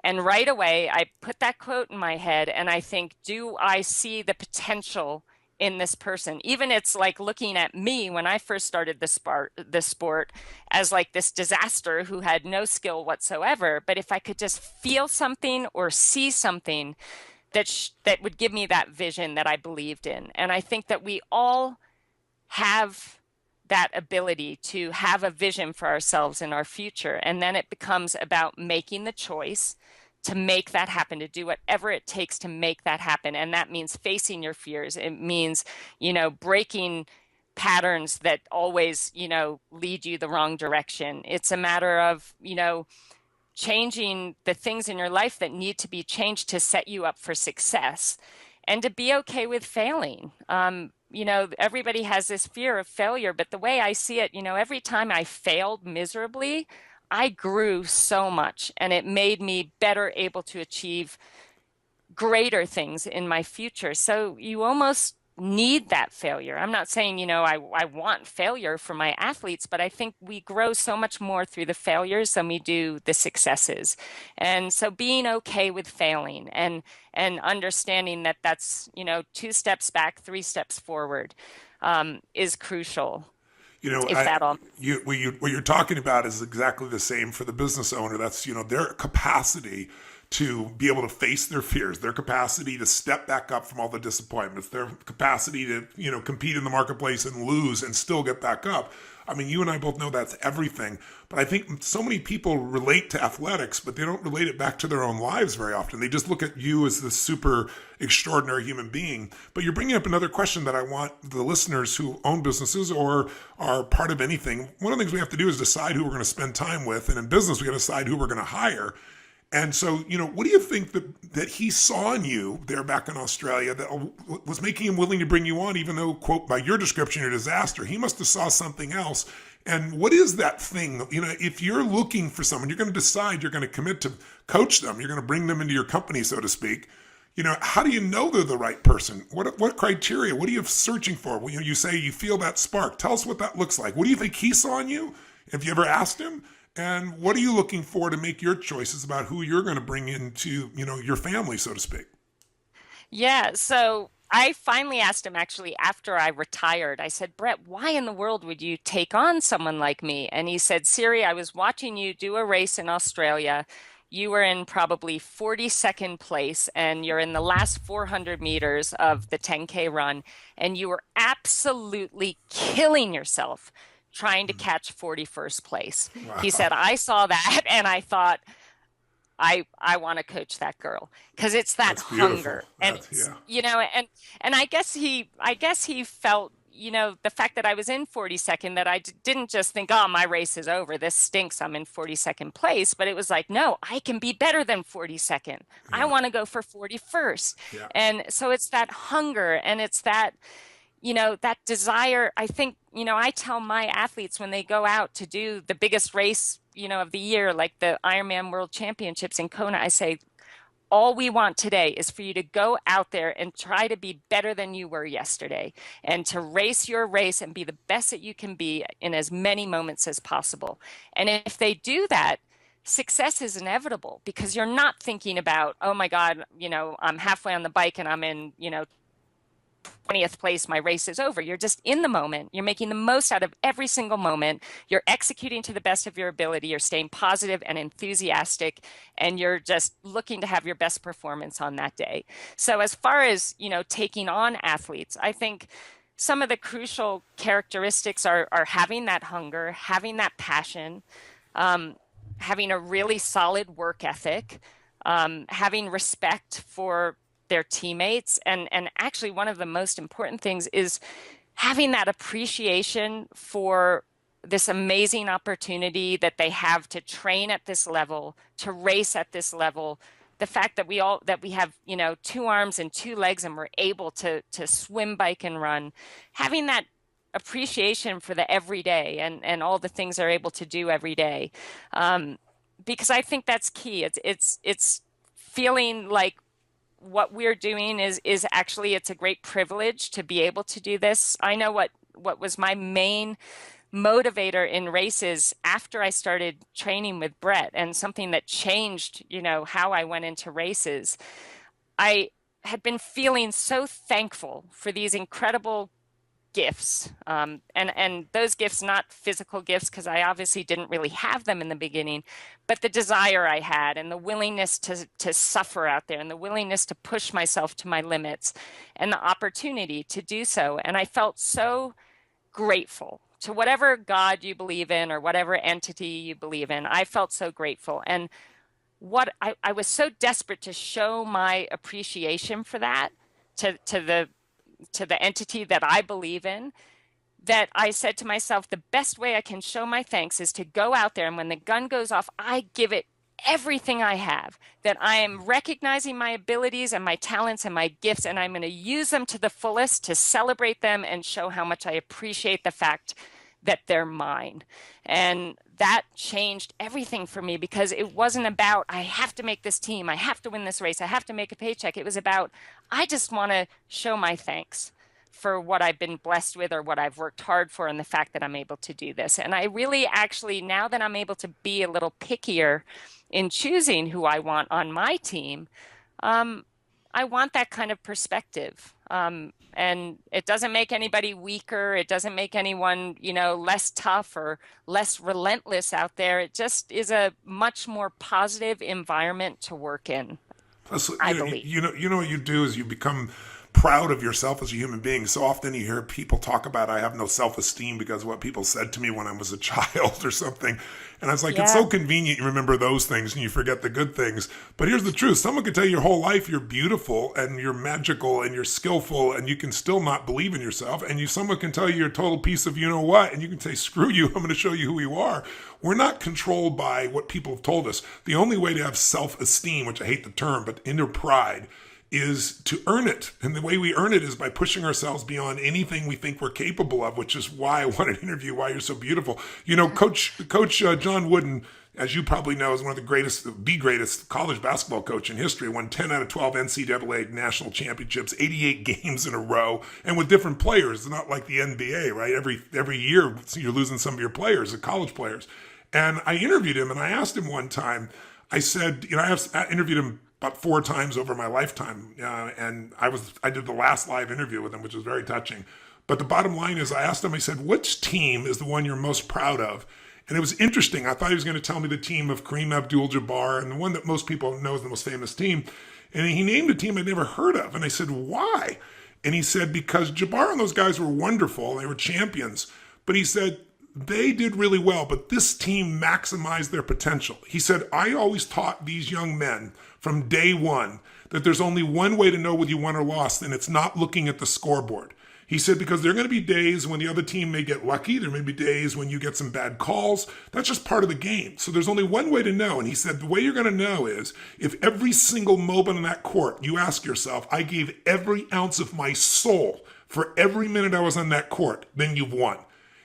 And right away, I put that quote in my head and I think, do I see the potential in this person? Even it's like looking at me when I first started the sport as like this disaster who had no skill whatsoever. But if I could just feel something or see something that would give me that vision that I believed in. And I think that we all have that ability to have a vision for ourselves in our future. And then it becomes about making the choice to make that happen, to do whatever it takes to make that happen. And that means facing your fears. It means, breaking patterns that always, lead you the wrong direction. It's a matter of, changing the things in your life that need to be changed to set you up for success and to be okay with failing. Everybody has this fear of failure, but the way I see it, every time I failed miserably, I grew so much and it made me better able to achieve greater things in my future. So you almost need that failure. I'm not saying, I want failure for my athletes, but I think we grow so much more through the failures than we do the successes. And so being okay with failing and understanding that that's, 2 steps back, 3 steps forward, is crucial. What you're talking about is exactly the same for the business owner. That's, their capacity to be able to face their fears, their capacity to step back up from all the disappointments, their capacity to, compete in the marketplace and lose and still get back up. I mean, you and I both know that's everything. But I think so many people relate to athletics, but they don't relate it back to their own lives very often. They just look at you as this super extraordinary human being. But you're bringing up another question that I want the listeners who own businesses or are part of anything. One of the things we have to do is decide who we're going to spend time with. And in business, we got to decide who we're going to hire. And so, what do you think that he saw in you there back in Australia that was making him willing to bring you on, even though, quote, by your description, you're a disaster? He must have saw something else. And what is that thing? If you're looking for someone, you're going to decide you're going to commit to coach them. You're going to bring them into your company, so to speak. How do you know they're the right person? What criteria? What are you searching for? You say you feel that spark. Tell us what that looks like. What do you think he saw in you? Have you ever asked him? And what are you looking for to make your choices about who you're going to bring into, your family, so to speak? Yeah, so I finally asked him actually after I retired. I said, Brett, why in the world would you take on someone like me? And he said, Siri, I was watching you do a race in Australia. You were in probably 42nd place and you're in the last 400 meters of the 10K run and you were absolutely killing yourself trying to catch 41st place. Wow. He said, I saw that and I thought, I want to coach that girl because it's that hunger. And and I guess he felt, the fact that I was in 42nd, that I didn't just think, oh, my race is over. This stinks. I'm in 42nd place. But it was like, no, I can be better than 42nd. Yeah. I want to go for 41st. Yeah. And so it's that hunger and it's that, that desire. I think, I tell my athletes when they go out to do the biggest race, of the year, like the Ironman World Championships in Kona, I say, all we want today is for you to go out there and try to be better than you were yesterday and to race your race and be the best that you can be in as many moments as possible. And if they do that, success is inevitable because you're not thinking about, oh my God, I'm halfway on the bike and I'm in, 20th place, my race is over. You're just in the moment. You're making the most out of every single moment. You're executing to the best of your ability. You're staying positive and enthusiastic, and you're just looking to have your best performance on that day. So as far as, taking on athletes, I think some of the crucial characteristics are having that hunger, having that passion, having a really solid work ethic, having respect for their teammates. And actually one of the most important things is having that appreciation for this amazing opportunity that they have to train at this level, to race at this level, the fact that we have, you know, two arms and two legs and we're able to swim, bike, and run, having that appreciation for the everyday and all the things they're able to do every day. Because I think that's key. It's feeling like what we're doing is actually, it's a great privilege to be able to do this. I know what was my main motivator in races after I started training with Brett, and something that changed, you know, how I went into races. I had been feeling so thankful for these incredible gifts, and those gifts, not physical gifts, because I obviously didn't really have them in the beginning, but the desire I had and the willingness to suffer out there and the willingness to push myself to my limits and the opportunity to do so. And I felt so grateful to whatever God you believe in or whatever entity you believe in. I felt so grateful. And what I was so desperate to show my appreciation for that to the entity that I believe in, that I said to myself, the best way I can show my thanks is to go out there, and when the gun goes off, I give it everything I have, that I am recognizing my abilities and my talents and my gifts, and I'm going to use them to the fullest to celebrate them and show how much I appreciate the fact that they're mine. And that changed everything for me, because it wasn't about, I have to make this team, I have to win this race, I have to make a paycheck. It was about, I just want to show my thanks for what I've been blessed with or what I've worked hard for, and the fact that I'm able to do this. And I really actually, now that I'm able to be a little pickier in choosing who I want on my team, I want that kind of perspective. And it doesn't make anybody weaker. It doesn't make anyone, you know, less tough or less relentless out there. It just is a much more positive environment to work in. Plus, I believe. you know what you do is you become proud of yourself as a human being. So often you hear people talk about, I have no self-esteem because of what people said to me when I was a child or something. And I was like, It's so convenient you remember those things and you forget the good things. But here's the truth. Someone could tell you your whole life you're beautiful and you're magical and you're skillful, and you can still not believe in yourself. And someone can tell you you're a total piece of you know what, and you can say, screw you, I'm going to show you who you are. We're not controlled by what people have told us. The only way to have self-esteem, which I hate the term, but inner pride, is to earn it. And the way we earn it is by pushing ourselves beyond anything we think we're capable of, which is why I wanted to interview Why You're So Beautiful. You know, Coach John Wooden, as you probably know, is one of the greatest college basketball coach in history, won 10 out of 12 NCAA national championships, 88 games in a row, and with different players. It's not like the NBA, right? Every year you're losing some of your players, the college players. And I interviewed him, and I asked him one time, I said, you know, I interviewed him about 4 times over my lifetime. And I did the last live interview with him, which was very touching. But the bottom line is, I asked him, I said, which team is the one you're most proud of? And it was interesting. I thought he was going to tell me the team of Kareem Abdul-Jabbar, and the one that most people know is the most famous team. And he named a team I'd never heard of. And I said, why? And he said, because Jabbar and those guys were wonderful. They were champions. But he said, they did really well, but this team maximized their potential. He said, I always taught these young men from day one that there's only one way to know whether you won or lost, and it's not looking at the scoreboard. He said, because there are going to be days when the other team may get lucky. There may be days when you get some bad calls. That's just part of the game. So there's only one way to know. And he said, the way you're going to know is if every single moment on that court, you ask yourself, I gave every ounce of my soul for every minute I was on that court, then you've won.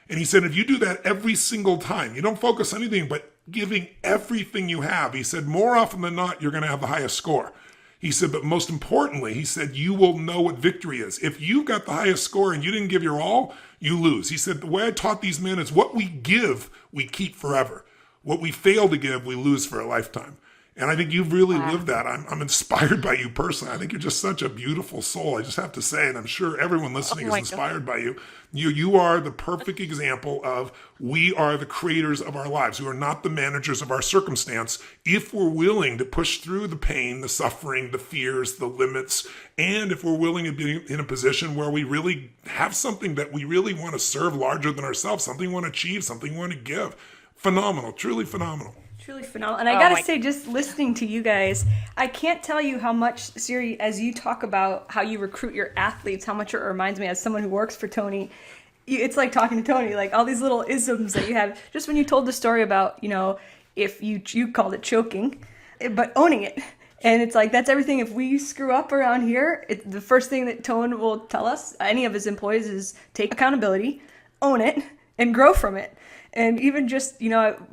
And he said, if you do that every single time, you don't focus on anything but giving everything you have. He said, more often than not, you're going to have the highest score. He said, but most importantly, he said, you will know what victory is. If you got the highest score and you didn't give your all, you lose. He said, the way I taught these men is what we give, we keep forever. What we fail to give, we lose for a lifetime. And I think you've really lived that. I'm inspired by you personally. I think you're just such a beautiful soul. I just have to say, and I'm sure everyone listening is inspired by you. You are the perfect example of we are the creators of our lives. We are not the managers of our circumstance if we're willing to push through the pain, the suffering, the fears, the limits, and if we're willing to be in a position where we really have something that we really want to serve larger than ourselves, something we want to achieve, something we want to give. Phenomenal, truly phenomenal. Truly phenomenal. And I gotta say, just listening to you guys, I can't tell you how much, Siri, as you talk about how you recruit your athletes, how much it reminds me as someone who works for Tony. It's like talking to Tony, like all these little isms that you have. Just when you told the story about, you know, if you called it choking, but owning it. And it's like, that's everything. If we screw up around here, the first thing that Tone will tell us, any of his employees, is take accountability, own it, and grow from it. And even just,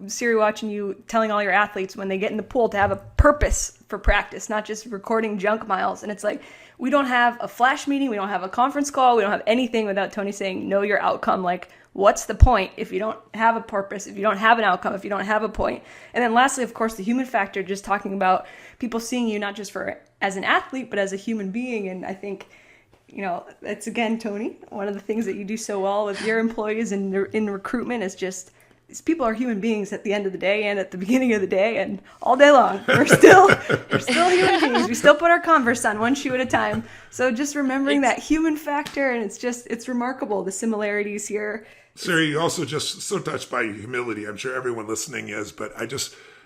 Siri, watching you telling all your athletes when they get in the pool to have a purpose for practice, not just recording junk miles. And it's like, we don't have a flash meeting, we don't have a conference call, we don't have anything without Tony saying, know your outcome. Like, what's the point if you don't have a purpose, if you don't have an outcome, if you don't have a point? And then lastly, of course, the human factor, just talking about people seeing you not just for as an athlete, but as a human being. And I think, that's, again, Tony, one of the things that you do so well with your employees and in recruitment is just, these people are human beings at the end of the day and at the beginning of the day and all day long. We're still human beings. We still put our Converse on one shoe at a time. So just remembering that human factor, and it's remarkable, the similarities here. Sarah, you also just so touched by your humility. I'm sure everyone listening is, but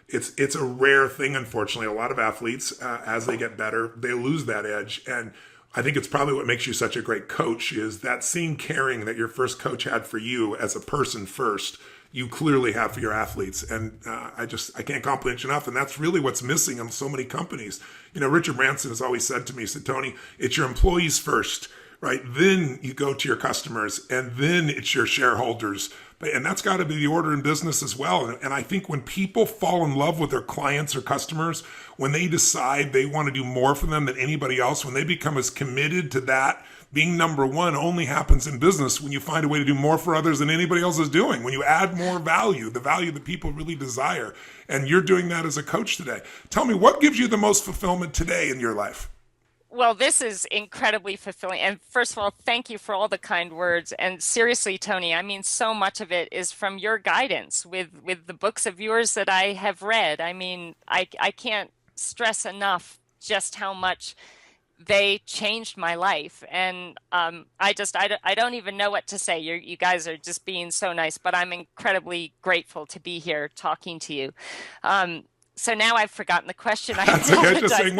it's a rare thing, unfortunately. A lot of athletes, as they get better, they lose that edge. And I think it's probably what makes you such a great coach is that same caring that your first coach had for you as a person first, you clearly have for your athletes. And I can't compliment you enough. And that's really what's missing in so many companies. Richard Branson has always said to me, he said, Tony, it's your employees first, right? Then you go to your customers, and then it's your shareholders. And that's got to be the order in business as well. And I think when people fall in love with their clients or customers, when they decide they want to do more for them than anybody else, when they become as committed to that, being number one only happens in business when you find a way to do more for others than anybody else is doing. When you add more value, the value that people really desire. And you're doing that as a coach today. Tell me, what gives you the most fulfillment today in your life? Well, this is incredibly fulfilling. And first of all, thank you for all the kind words. And seriously, Tony, I mean, so much of it is from your guidance with the books of yours that I have read. I mean, I can't stress enough just how much they changed my life. And I don't even know what to say. You guys are just being so nice, but I'm incredibly grateful to be here talking to you. So now I've forgotten the question. That's okay. Just saying,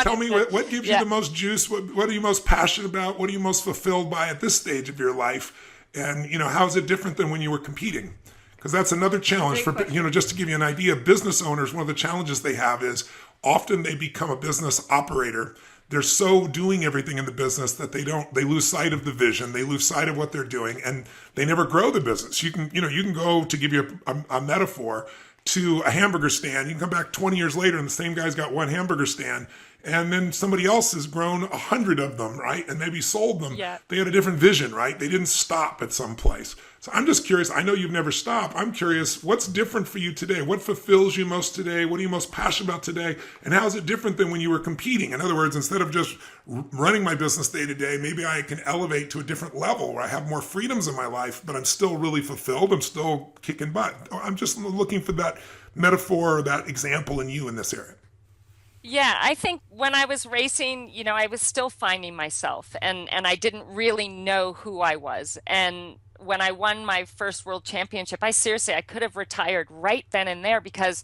tell me what gives you the most juice? What are you most passionate about? What are you most fulfilled by at this stage of your life? And, how is it different than when you were competing? Because that's another challenge for, just to give you an idea, business owners, one of the challenges they have is often they become a business operator. They're so doing everything in the business that they lose sight of the vision. They lose sight of what they're doing, and they never grow the business. You can go, to give you a metaphor, to a hamburger stand. You can come back 20 years later and the same guy's got one hamburger stand, and then somebody else has grown 100 of them, right? And maybe sold them. Yeah. They had a different vision, right? They didn't stop at some place. So I'm just curious. I know you've never stopped. I'm curious, what's different for you today? What fulfills you most today? What are you most passionate about today? And how is it different than when you were competing? In other words, instead of just running my business day to day, maybe I can elevate to a different level where I have more freedoms in my life, but I'm still really fulfilled. I'm still kicking butt. I'm just looking for that metaphor or that example in you in this area. Yeah, I think when I was racing, I was still finding myself and I didn't really know who I was. And when I won my first world championship, I could have retired right then and there because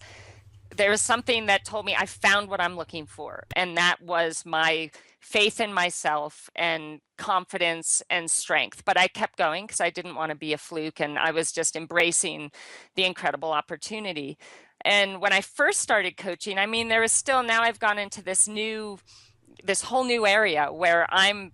there was something that told me I found what I'm looking for. And that was my faith in myself and confidence and strength. But I kept going because I didn't want to be a fluke, and I was just embracing the incredible opportunity. And when I first started coaching, I mean, there was still, now I've gone into this whole new area where I'm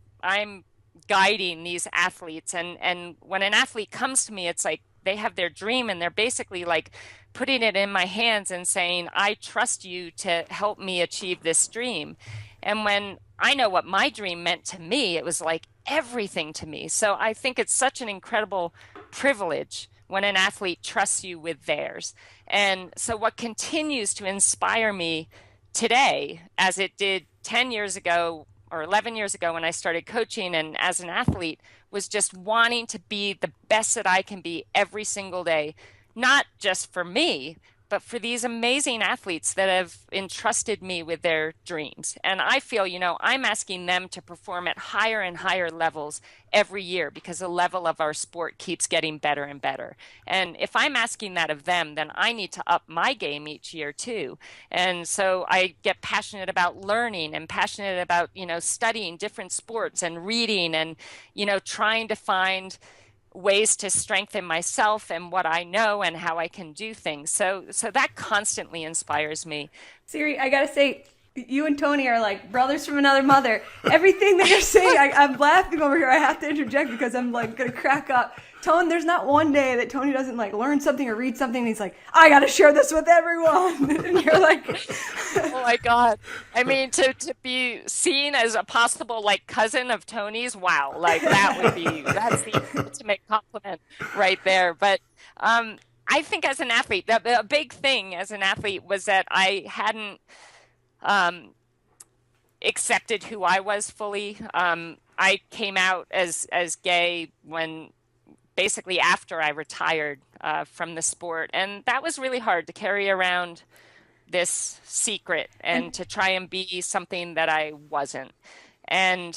guiding these athletes. And when an athlete comes to me, it's like they have their dream and they're basically like putting it in my hands and saying, I trust you to help me achieve this dream. And when I know what my dream meant to me, it was like everything to me. So I think it's such an incredible privilege when an athlete trusts you with theirs. And so what continues to inspire me today, as it did 10 years ago or 11 years ago when I started coaching and as an athlete, was just wanting to be the best that I can be every single day, not just for me, but for these amazing athletes that have entrusted me with their dreams. And I feel, I'm asking them to perform at higher and higher levels every year because the level of our sport keeps getting better and better. And if I'm asking that of them, then I need to up my game each year too. And so I get passionate about learning and passionate about, studying different sports and reading and, trying to find ways to strengthen myself and what I know and how I can do things. So that constantly inspires me. Siri, I gotta say, You and Tony are like brothers from another mother. Everything that you're saying, I'm laughing over here. I have to interject because I'm like gonna crack up. Tone, there's not one day that Tony doesn't like learn something or read something. And he's like, I gotta share this with everyone. And you're like, Oh my God. I mean, to be seen as a possible like cousin of Tony's, wow, like that's the ultimate compliment right there. But I think as an athlete, the big thing as an athlete was that I hadn't um, accepted who I was fully. I came out as gay when basically after I retired from the sport, and that was really hard to carry around this secret and and to try and be something that I wasn't. And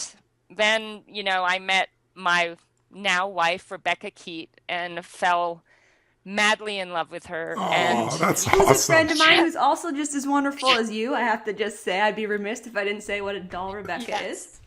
then, I met my now wife, Rebecca Keat, and fell madly in love with her. Oh, And that's who's a friend awesome. of mine who's also just as wonderful as you. I have to just say, I'd be remiss if I didn't say what a doll Rebecca is. yes,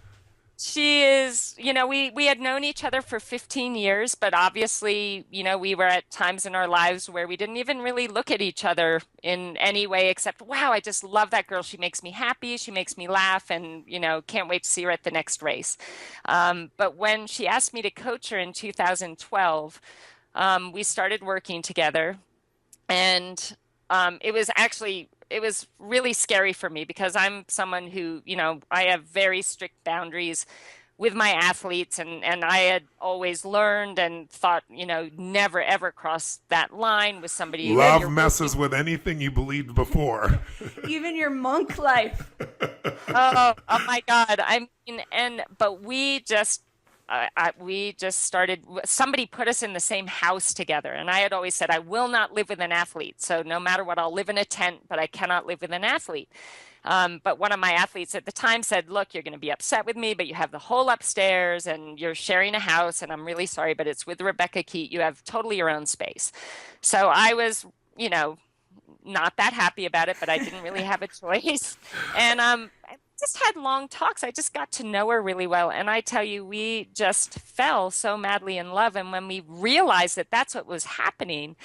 she is, we had known each other for 15 years, but obviously, we were at times in our lives where we didn't even really look at each other in any way except, wow, I just love that girl. She makes me happy. She makes me laugh, and, can't wait to see her at the next race. But when she asked me to coach her in 2012, we started working together. And it was really scary for me because I'm someone who, I have very strict boundaries with my athletes, and I had always learned and thought, never ever cross that line with somebody that Love you're messes working. with anything you believed before. Even your monk life. Oh my God. I mean, but we just started, somebody put us in the same house together. And I had always said, I will not live with an athlete. So no matter what, I'll live in a tent, but I cannot live with an athlete. But one of my athletes at the time said, look, you're going to be upset with me, but you have the whole upstairs and you're sharing a house. And I'm really sorry, but it's with Rebecca Keat. You have totally your own space. So I was, not that happy about it, but I didn't really have a choice. And I just had long talks. I just got to know her really well. And I tell you, we just fell so madly in love. And when we realized that that's what was happening,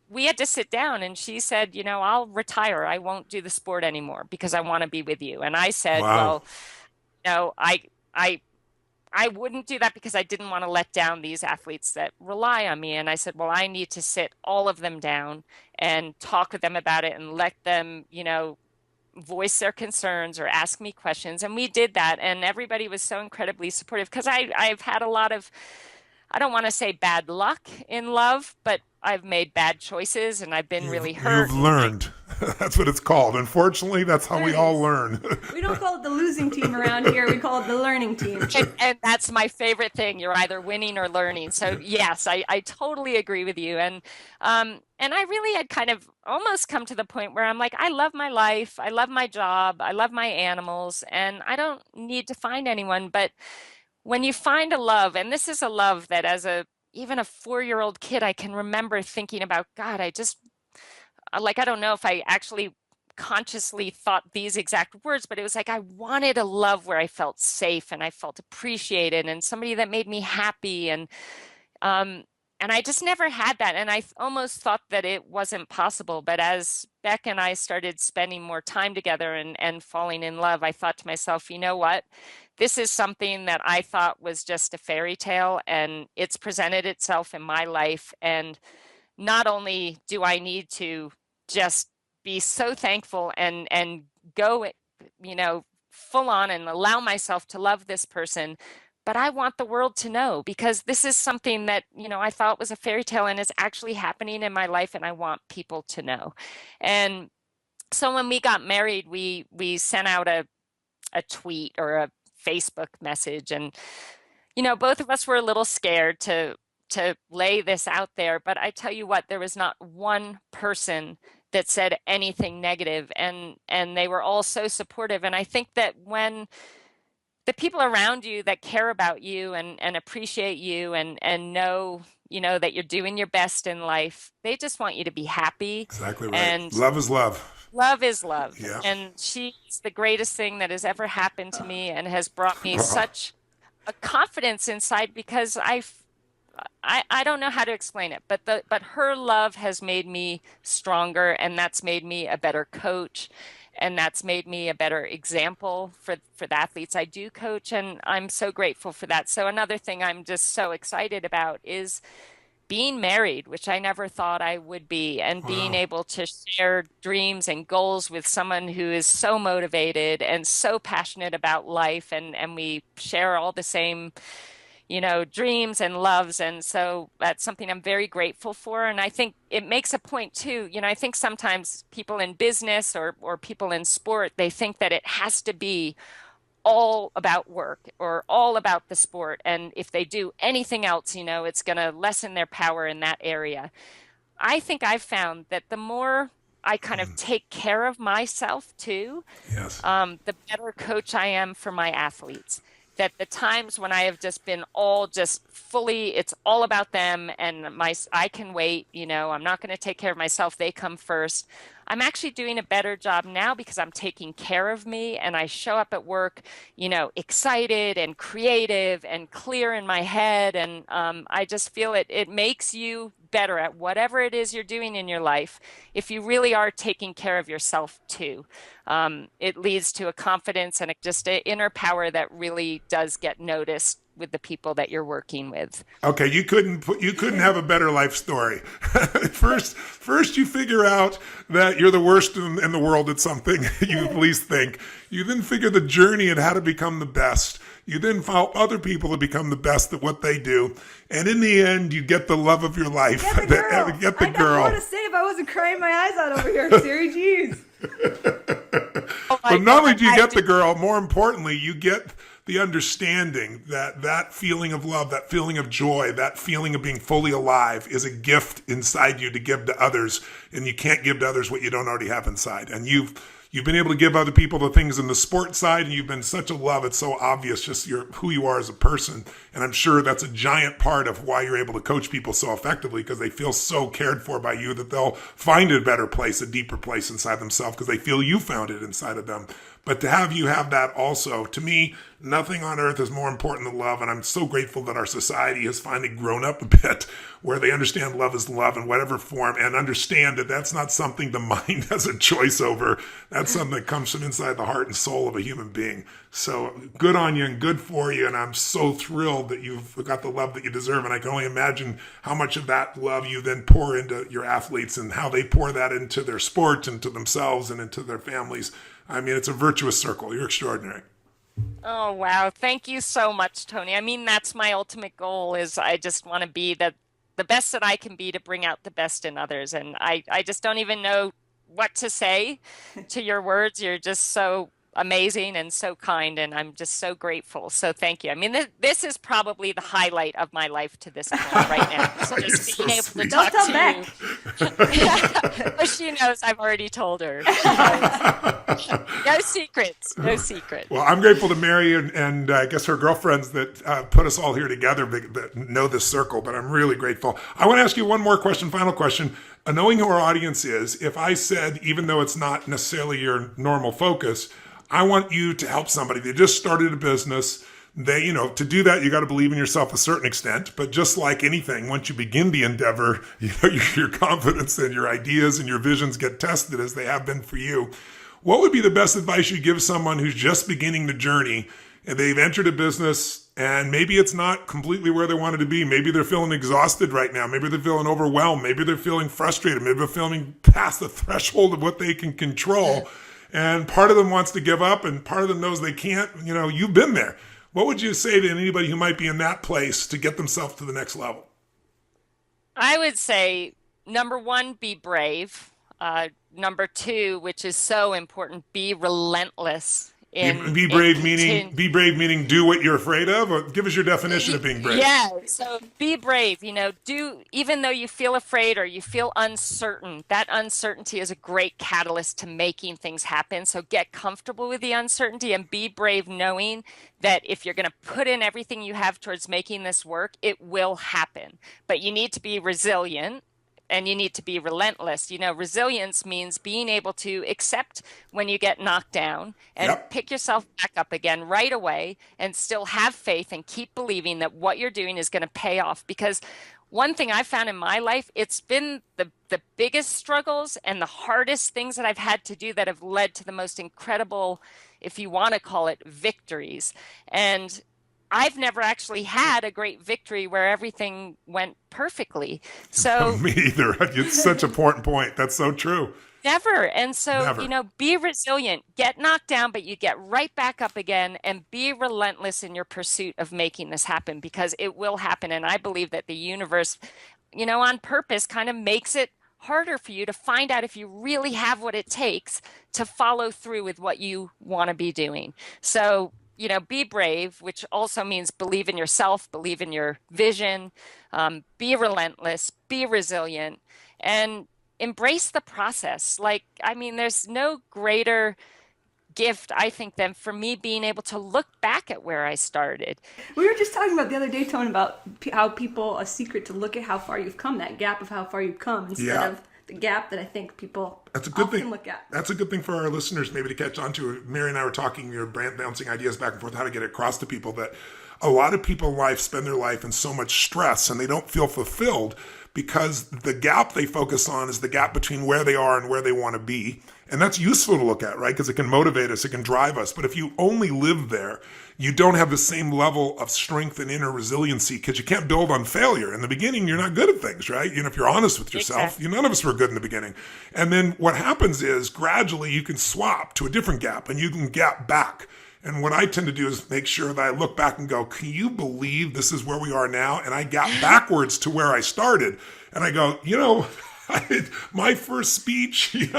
we had to sit down, and she said, I'll retire. I won't do the sport anymore because I want to be with you. And I said, Wow. well, no, I wouldn't do that because I didn't want to let down these athletes that rely on me. And I said, well, I need to sit all of them down and talk with them about it and let them, voice their concerns or ask me questions. And we did that. And everybody was so incredibly supportive because I've had a lot of, I don't want to say bad luck in love, but I've made bad choices and I've been really You've hurt. And learned. That's what it's called. Unfortunately, that's how we all learn. We don't call it the losing team around here. We call it the learning team. and that's my favorite thing. You're either winning or learning. So yes, I totally agree with you. And I really had kind of almost come to the point where I'm like, I love my life, I love my job, I love my animals, and I don't need to find anyone. But when you find a love, and this is a love that as a even a 4-year-old kid, I can remember thinking about, God, I just like, I don't know if I actually consciously thought these exact words, but it was like I wanted a love where I felt safe and I felt appreciated and somebody that made me happy. Um, and I just never had that. And I almost thought that it wasn't possible. But as Beck and I started spending more time together and falling in love, I thought to myself, you know what? This is something that I thought was just a fairy tale, and it's presented itself in my life. And not only do I need to just be so thankful and go, full on and allow myself to love this person, but I want the world to know because this is something that, I thought was a fairy tale and is actually happening in my life, and I want people to know. And so when we got married, we sent out a tweet or a Facebook message, and both of us were a little scared to lay this out there, but I tell you what, there was not one person that said anything negative, and they were all so supportive. And I think that when the people around you that care about you and appreciate you and know, that you're doing your best in life, they just want you to be happy. Exactly right. And Love is love. love is love. Yeah. And she's the greatest thing that has ever happened to me and has brought me such a confidence inside because I don't know how to explain it, but her love has made me stronger, and that's made me a better coach. and that's made me a better example for the athletes I do coach, and I'm so grateful for that. So another thing I'm just so excited about is being married, which I never thought I would be, and being Wow. able to share dreams and goals with someone who is so motivated and so passionate about life, and we share all the same, dreams and loves. And so that's something I'm very grateful for. And I think it makes a point too. I think sometimes people in business or people in sport, they think that it has to be all about work or all about the sport. And if they do anything else, it's going to lessen their power in that area. I think I've found that the more I kind of take care of myself too, Yes. the better coach I am for my athletes. That the times when I have just been all just fully, it's all about them and I can wait, I'm not going to take care of myself. They come first. I'm actually doing a better job now because I'm taking care of me and I show up at work, excited and creative and clear in my head. And I just feel it makes you better at whatever it is you're doing in your life if you really are taking care of yourself too. It leads to a confidence and just an inner power that really does get noticed with the people that you're working with. Okay, you couldn't have a better life story. First you figure out that you're the worst in the world at something you at least think. You then figure the journey and how to become the best. You then follow other people to become the best at what they do. And in the end, you get the love of your life. Get the girl. Get the I got girl. more to say if I wasn't crying my eyes out over here, Siri. Jeez. Oh But not only do you get do. the girl, more importantly, you get the understanding that that feeling of love, that feeling of joy, that feeling of being fully alive is a gift inside you to give to others. And you can't give to others what you don't already have inside. And you've been able to give other people the things in the sports side, and you've been such a love. It's so obvious just who you are as a person. And I'm sure that's a giant part of why you're able to coach people so effectively, because they feel so cared for by you that they'll find a better place, a deeper place inside themselves because they feel you found it inside of them. But to have you have that also, to me, nothing on earth is more important than love. And I'm so grateful that our society has finally grown up a bit where they understand love is love in whatever form and understand that that's not something the mind has a choice over. That's something that comes from inside the heart and soul of a human being. So good on you and good for you. And I'm so thrilled that you've got the love that you deserve. And I can only imagine how much of that love you then pour into your athletes and how they pour that into their sport, into themselves, and into their families. I mean, it's a virtuous circle. You're extraordinary. Oh, wow. Thank you so much, Tony. I mean, that's my ultimate goal is I just want to be the best that I can be to bring out the best in others. And I just don't even know what to say to your words. You're just so amazing and so kind, and I'm just so grateful. So thank you. I mean, this is probably the highlight of my life to this point right now. So just You're being so able to sweet. talk Don't to tell you. But she knows I've already told her. She knows. No secrets. No secrets. Well, I'm grateful to Mary and I guess her girlfriends that put us all here together that know this circle, but I'm really grateful. I want to ask you one more question, final question. Knowing who our audience is, if I said, even though it's not necessarily your normal focus, I want you to help somebody. They just started a business. To do that, you got to believe in yourself a certain extent. But just like anything, once you begin the endeavor, your confidence and your ideas and your visions get tested as they have been for you. What would be the best advice you give someone who's just beginning the journey and they've entered a business and maybe it's not completely where they wanted to be? Maybe they're feeling exhausted right now. Maybe they're feeling overwhelmed. Maybe they're feeling frustrated. Maybe they're feeling past the threshold of what they can control. And part of them wants to give up and part of them knows they can't. You've been there. What would you say to anybody who might be in that place to get themselves to the next level? I would say, number one, be brave. Number two, which is so important, be relentless. Be brave meaning do what you're afraid of, or give us your definition of being brave. Yeah, so be brave, even though you feel afraid or you feel uncertain, that uncertainty is a great catalyst to making things happen. So get comfortable with the uncertainty and be brave, knowing that if you're going to put in everything you have towards making this work, it will happen. But you need to be resilient. And you need to be relentless. Resilience means being able to accept when you get knocked down and pick yourself back up again right away and still have faith and keep believing that what you're doing is going to pay off. Because one thing I've found in my life, it's been the biggest struggles and the hardest things that I've had to do that have led to the most incredible, if you want to call it, victories. And I've never actually had a great victory where everything went perfectly. So Me either. It's such an important point. That's so true. never. And so, Never. be resilient, get knocked down, but you get right back up again and be relentless in your pursuit of making this happen because it will happen. And I believe that the universe, on purpose kind of makes it harder for you to find out if you really have what it takes to follow through with what you want to be doing. So, be brave, which also means believe in yourself, believe in your vision, be relentless, be resilient, and embrace the process. Like, I mean, there's no greater gift, I think, than for me being able to look back at where I started. We were just talking about the other day, Tone, about how people, a secret to look at how far you've come, that gap of how far you've come, instead Yeah. of the gap that I think people That's a good often thing. look at. That's a good thing for our listeners maybe to catch on to. Mary and I were talking, brand bouncing ideas back and forth, how to get it across to people that a lot of people in life spend their life in so much stress and they don't feel fulfilled because the gap they focus on is the gap between where they are and where they want to be. And that's useful to look at, right? Because it can motivate us, it can drive us. But if you only live there, you don't have the same level of strength and inner resiliency because you can't build on failure. In the beginning, you're not good at things, right? If you're honest with yourself, Exactly. none of us were good in the beginning. And then what happens is gradually you can swap to a different gap and you can gap back. And what I tend to do is make sure that I look back and go, can you believe this is where we are now? And I gap backwards to where I started. And I go, my first speech, is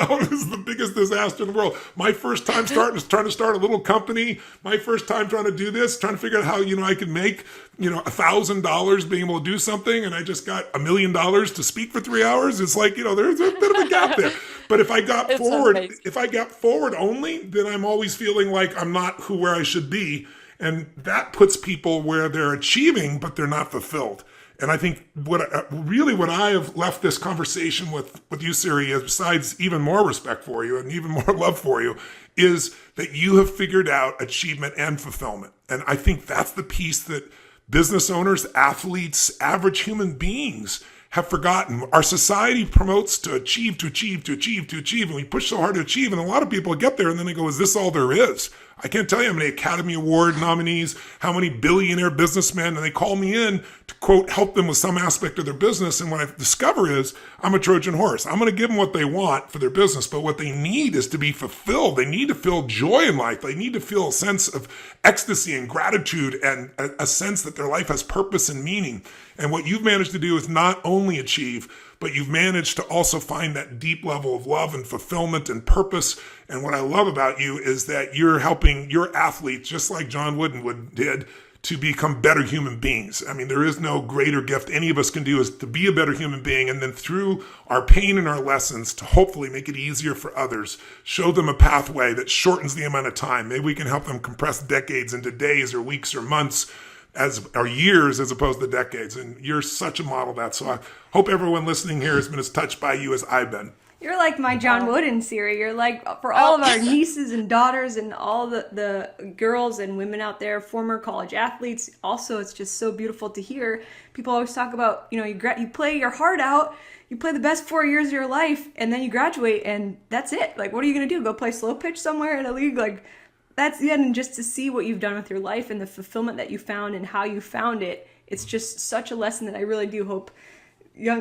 the biggest disaster in the world. My first time trying to start a little company. My first time trying to do this, trying to figure out how, I could make, $1,000 being able to do something. And I just got $1 million to speak for 3 hours. It's like, there's a bit of a gap there. But if I got It's forward, amazing. if I got forward only, then I'm always feeling like I'm not where I should be. And that puts people where they're achieving, but they're not fulfilled. And I think what I have left this conversation with you, Siri, besides even more respect for you and even more love for you, is that you have figured out achievement and fulfillment. And I think that's the piece that business owners, athletes, average human beings have forgotten. Our society promotes to achieve, and we push so hard to achieve, and a lot of people get there and then they go, is this all there is? I can't tell you how many Academy Award nominees, how many billionaire businessmen, and they call me in to, quote, help them with some aspect of their business. And what I discover is I'm a Trojan horse. I'm going to give them what they want for their business, but what they need is to be fulfilled. They need to feel joy in life. They need to feel a sense of ecstasy and gratitude and a sense that their life has purpose and meaning. And what you've managed to do is not only achieve, but you've managed to also find that deep level of love and fulfillment and purpose. And what I love about you is that you're helping your athletes, just like John Wooden did, to become better human beings. I mean, there is no greater gift any of us can do is to be a better human being. And then through our pain and our lessons to hopefully make it easier for others, show them a pathway that shortens the amount of time. Maybe we can help them compress decades into days or weeks or months or years as opposed to decades. And you're such a model of that. So I hope everyone listening here has been as touched by you as I've been. You're like my John Wooden, Siri. You're like, for all of our nieces and daughters and all the girls and women out there, former college athletes. Also, it's just so beautiful to hear. People always talk about, you play your heart out, you play the best 4 years of your life, and then you graduate, and that's it. Like, what are you going to do? Go play slow pitch somewhere in a league? Like, that's the end. And just to see what you've done with your life and the fulfillment that you found and how you found it, it's just such a lesson that I really do hope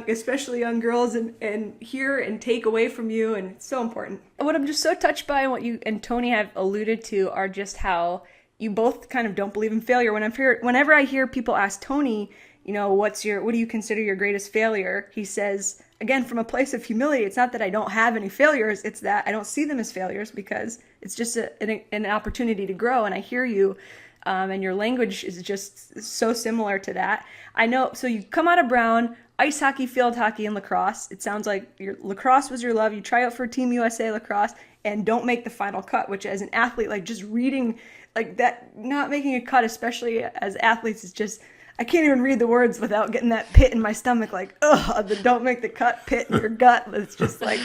especially young girls and hear and take away from you, and it's so important. What I'm just so touched by and what you and Tony have alluded to are just how you both kind of don't believe in failure. Whenever I hear people ask Tony, what do you consider your greatest failure? He says, again, from a place of humility, it's not that I don't have any failures, it's that I don't see them as failures because it's just an opportunity to grow. And I hear you, and your language is just so similar to that. I know, so you come out of Brown, ice hockey, field hockey, and lacrosse. It sounds like your lacrosse was your love. You try out for Team USA lacrosse and don't make the final cut, which as an athlete, like just reading like that, not making a cut, especially as athletes, is just, I can't even read the words without getting that pit in my stomach, like, the don't make the cut pit in your gut. It's just like,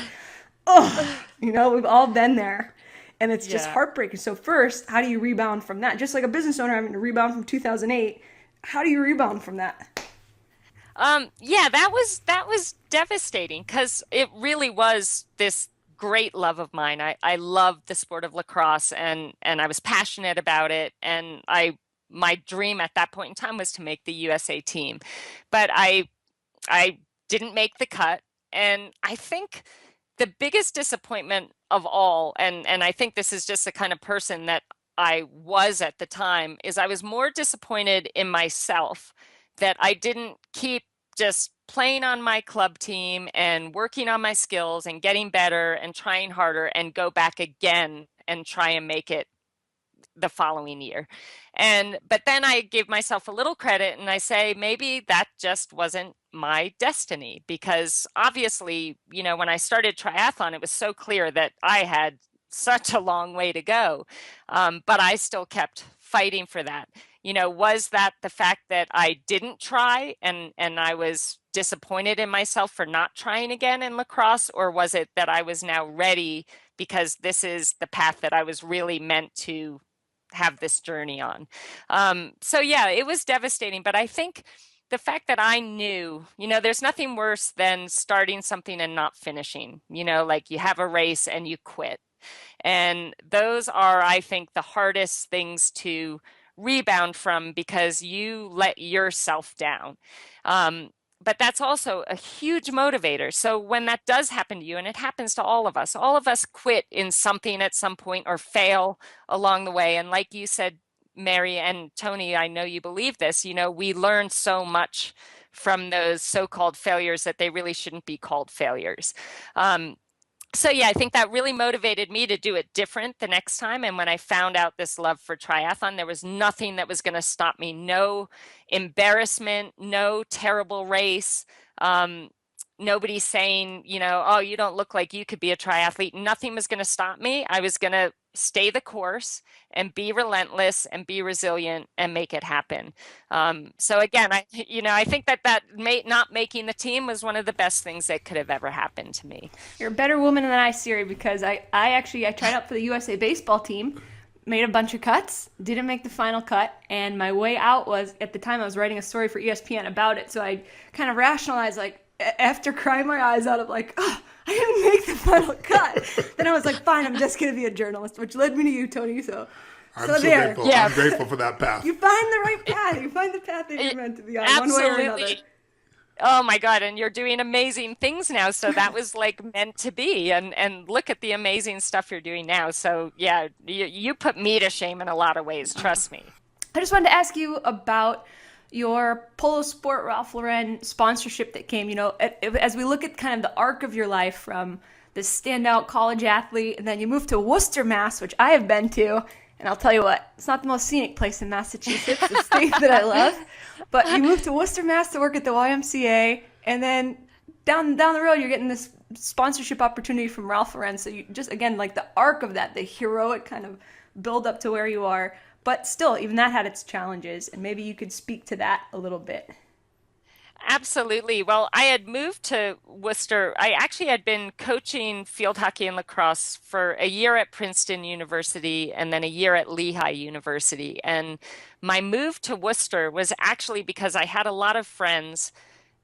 we've all been there. And it's just heartbreaking. So first, how do you rebound from that? Just like a business owner having to rebound from 2008, how do you rebound from that? Yeah, that was devastating because it really was this great love of mine. I loved the sport of lacrosse and I was passionate about it and I my dream at that point in time was to make the USA team. But I didn't make the cut and I think the biggest disappointment of all, and I think this is just the kind of person that I was at the time, is I was more disappointed in myself that I didn't keep just playing on my club team and working on my skills and getting better and trying harder and go back again and try and make it the following year. And but then I give myself a little credit and I say maybe that just wasn't my destiny because obviously, when I started triathlon, it was so clear that I had such a long way to go. But I still kept fighting for that. Was that the fact that I didn't try and I was disappointed in myself for not trying again in lacrosse, or was it that I was now ready because this is the path that I was really meant to have this journey on. So yeah, it was devastating, but I think the fact that I knew, there's nothing worse than starting something and not finishing, like you have a race and you quit. And those are, I think, the hardest things to rebound from because you let yourself down. Um, but that's also a huge motivator. So when that does happen to you, and it happens to all of us quit in something at some point or fail along the way. And like you said, Mary and Tony, I know you believe this, we learn so much from those so-called failures that they really shouldn't be called failures. Um, so yeah, I think that really motivated me to do it different the next time. And when I found out this love for triathlon, there was nothing that was going to stop me. No embarrassment, no terrible race. Um, Nobody saying, oh, you don't look like you could be a triathlete. Nothing was going to stop me. I was going to stay the course and be relentless and be resilient and make it happen. So again, I think not making the team was one of the best things that could have ever happened to me. You're a better woman than I, Siri, because I tried out for the USA baseball team, made a bunch of cuts, didn't make the final cut, and my way out was, at the time I was writing a story for ESPN about it, so I kind of rationalized, like, after crying my eyes out of like, oh, I didn't make the final cut. Then I was like, fine, I'm just going to be a journalist, which led me to you, Tony, so I'm so there. grateful. Yeah. I'm grateful for that path. You find the right path. You find the path that you're meant to be on, one way or another. Absolutely. Oh my God, and you're doing amazing things now. So that was like meant to be. And look at the amazing stuff you're doing now. So yeah, you put me to shame in a lot of ways, trust me. I just wanted to ask you about your Polo Sport Ralph Lauren sponsorship that came, as we look at kind of the arc of your life from this standout college athlete, and then you moved to Worcester, Mass, which I have been to, and I'll tell you what, it's not the most scenic place in Massachusetts, the state that I love, but you moved to Worcester, Mass to work at the YMCA, and then down the road you're getting this sponsorship opportunity from Ralph Lauren, so you just, again, like the arc of that, the heroic kind of build up to where you are. But still, even that had its challenges, and maybe you could speak to that a little bit. Absolutely. Well, I had moved to Worcester. I actually had been coaching field hockey and lacrosse for a year at Princeton University and then a year at Lehigh University. And my move to Worcester was actually because I had a lot of friends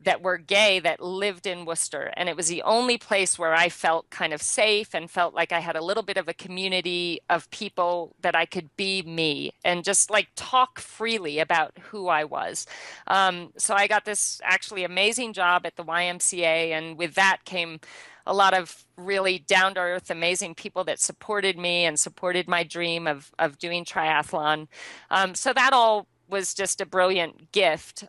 that were gay that lived in Worcester. And it was the only place where I felt kind of safe and felt like I had a little bit of a community of people that I could be me and just like talk freely about who I was. So I got this actually amazing job at the YMCA. And with that came a lot of really down to earth, amazing people that supported me and supported my dream of doing triathlon. So that all was just a brilliant gift.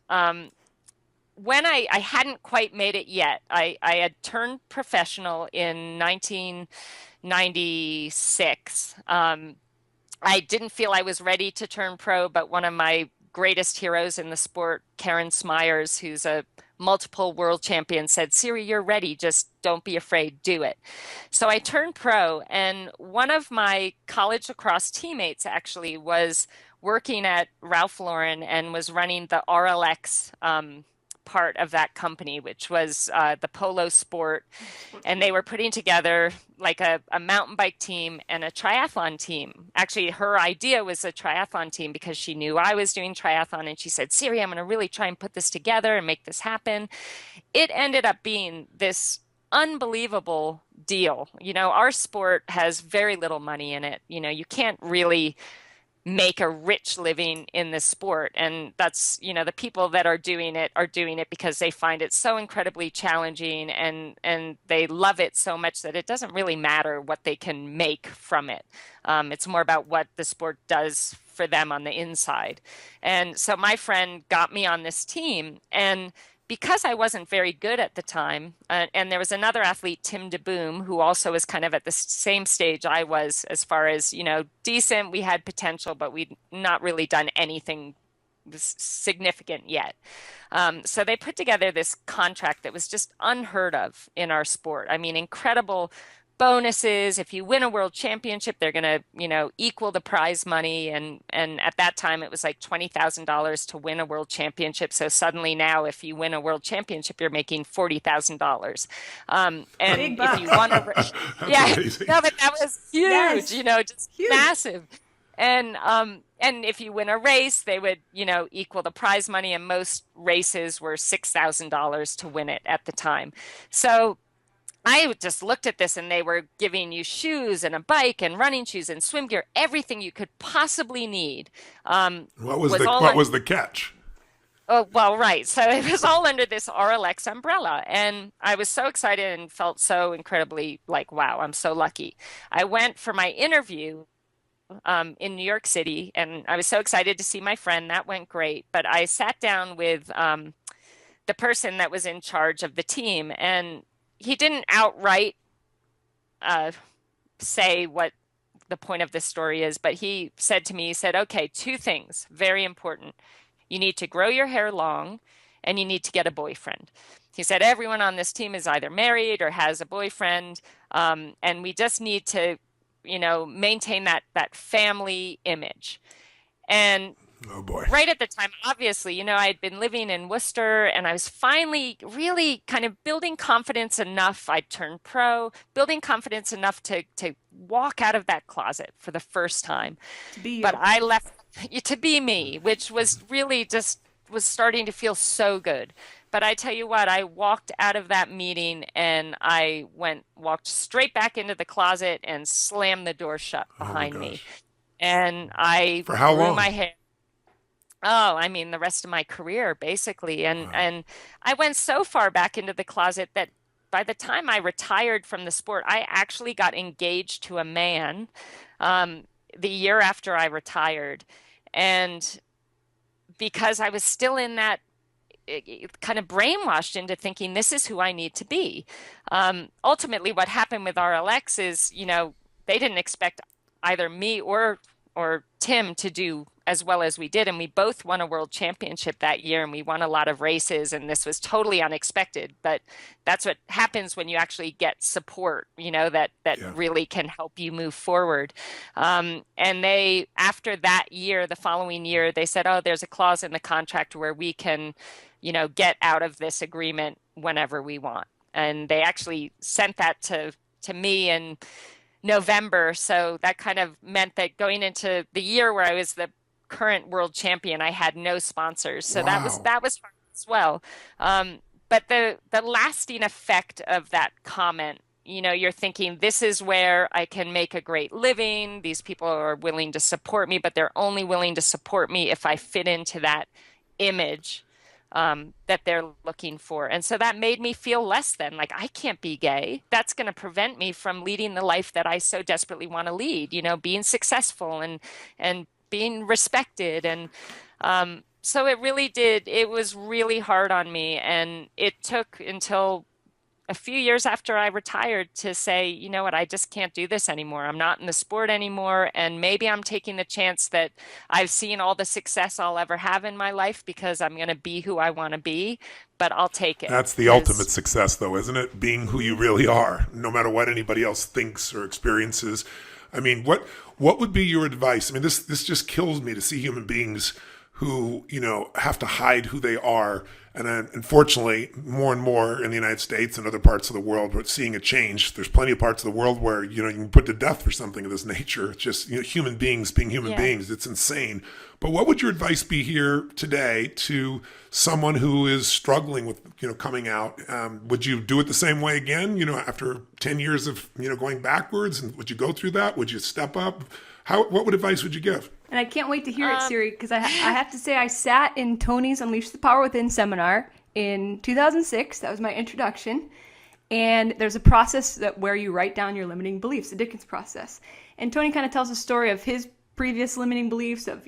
When I hadn't quite made it yet, I had turned professional in 1996. I didn't feel I was ready to turn pro, but one of my greatest heroes in the sport, Karen Smyers, who's a multiple world champion, said, Siri, you're ready. Just don't be afraid. Do it. So I turned pro, and one of my college lacrosse teammates actually was working at Ralph Lauren and was running the RLX part of that company, which was the polo sport. And they were putting together like a mountain bike team and a triathlon team. Actually, her idea was a triathlon team because she knew I was doing triathlon. And she said, Siri, I'm going to really try and put this together and make this happen. It ended up being this unbelievable deal. Our sport has very little money in it. You can't really make a rich living in this sport. And that's, the people that are doing it because they find it so incredibly challenging and they love it so much that it doesn't really matter what they can make from it. It's more about what the sport does for them on the inside. And so my friend got me on this team, and because I wasn't very good at the time, and there was another athlete, Tim DeBoom, who also was kind of at the same stage I was as far as, decent, we had potential, but we'd not really done anything significant yet. So they put together this contract that was just unheard of in our sport. I mean, incredible bonuses. If you win a world championship, they're going to, equal the prize money. And at that time, it was like $20,000 to win a world championship. So suddenly now, if you win a world championship, you're making $40,000. And if you won yeah, no, but that was huge, Yes. Just Huge. massive. And if you win a race, they would, equal the prize money. And most races were $6,000 to win it at the time. So I just looked at this, and they were giving you shoes and a bike and running shoes and swim gear, everything you could possibly need. What was the catch? Oh, well, right. So it was all under this RLX umbrella. And I was so excited and felt so incredibly like, wow, I'm so lucky. I went for my interview in New York City, and I was so excited to see my friend. That went great. But I sat down with the person that was in charge of the team, and he didn't outright say what the point of this story is, but he said to me, he said, okay, two things, very important. You need to grow your hair long, and you need to get a boyfriend. He said, everyone on this team is either married or has a boyfriend, and we just need to, maintain that family image. And oh boy. Right at the time, obviously, I'd been living in Worcester, and I was finally really kind of building confidence enough. I turned pro, building confidence enough to walk out of that closet for the first time. To be you. But I left to be me, which was really just was starting to feel so good. But I tell you what, I walked out of that meeting, and I walked straight back into the closet and slammed the door shut behind me. And I For how grew long? my hair. Oh, I mean, the rest of my career, basically. And I went so far back into the closet that by the time I retired from the sport, I actually got engaged to a man the year after I retired. And because I was still in that kind of brainwashed into thinking this is who I need to be. Ultimately, what happened with RLX is, they didn't expect either me or Tim to do as well as we did. And we both won a world championship that year, and we won a lot of races, and this was totally unexpected. But that's what happens when you actually get support, that really can help you move forward. And they, after that year, the following year, they said, oh, there's a clause in the contract where we can, get out of this agreement whenever we want. And they actually sent that to me in November. So that kind of meant that going into the year where I was the current world champion, I had no sponsors. So Wow. that was hard as well. But the lasting effect of that comment, you're thinking, this is where I can make a great living. These people are willing to support me, but they're only willing to support me if I fit into that image that they're looking for. And so that made me feel less than, like, I can't be gay. That's going to prevent me from leading the life that I so desperately want to lead, being successful and being respected. And so it was really hard on me. And it took until a few years after I retired to say, you know what, I just can't do this anymore. I'm not in the sport anymore. And maybe I'm taking the chance that I've seen all the success I'll ever have in my life because I'm going to be who I want to be, but I'll take it. That's the ultimate success, though, isn't it? Being who you really are, no matter what anybody else thinks or experiences. I mean, what would be your advice? I mean, this just kills me to see human beings who, have to hide who they are And unfortunately, more and more in the United States and other parts of the world, we're seeing a change. There's plenty of parts of the world where, you can put to death for something of this nature. It's just, human beings being human beings. It's insane. But what would your advice be here today to someone who is struggling with, coming out? Would you do it the same way again, after 10 years of, going backwards? And would you go through that? Would you step up? What advice would you give? And I can't wait to hear it, Siri, because I have to say I sat in Tony's Unleash the Power Within seminar in 2006. That was my introduction. And there's a process where you write down your limiting beliefs, the Dickens process. And Tony kind of tells a story of his previous limiting beliefs of,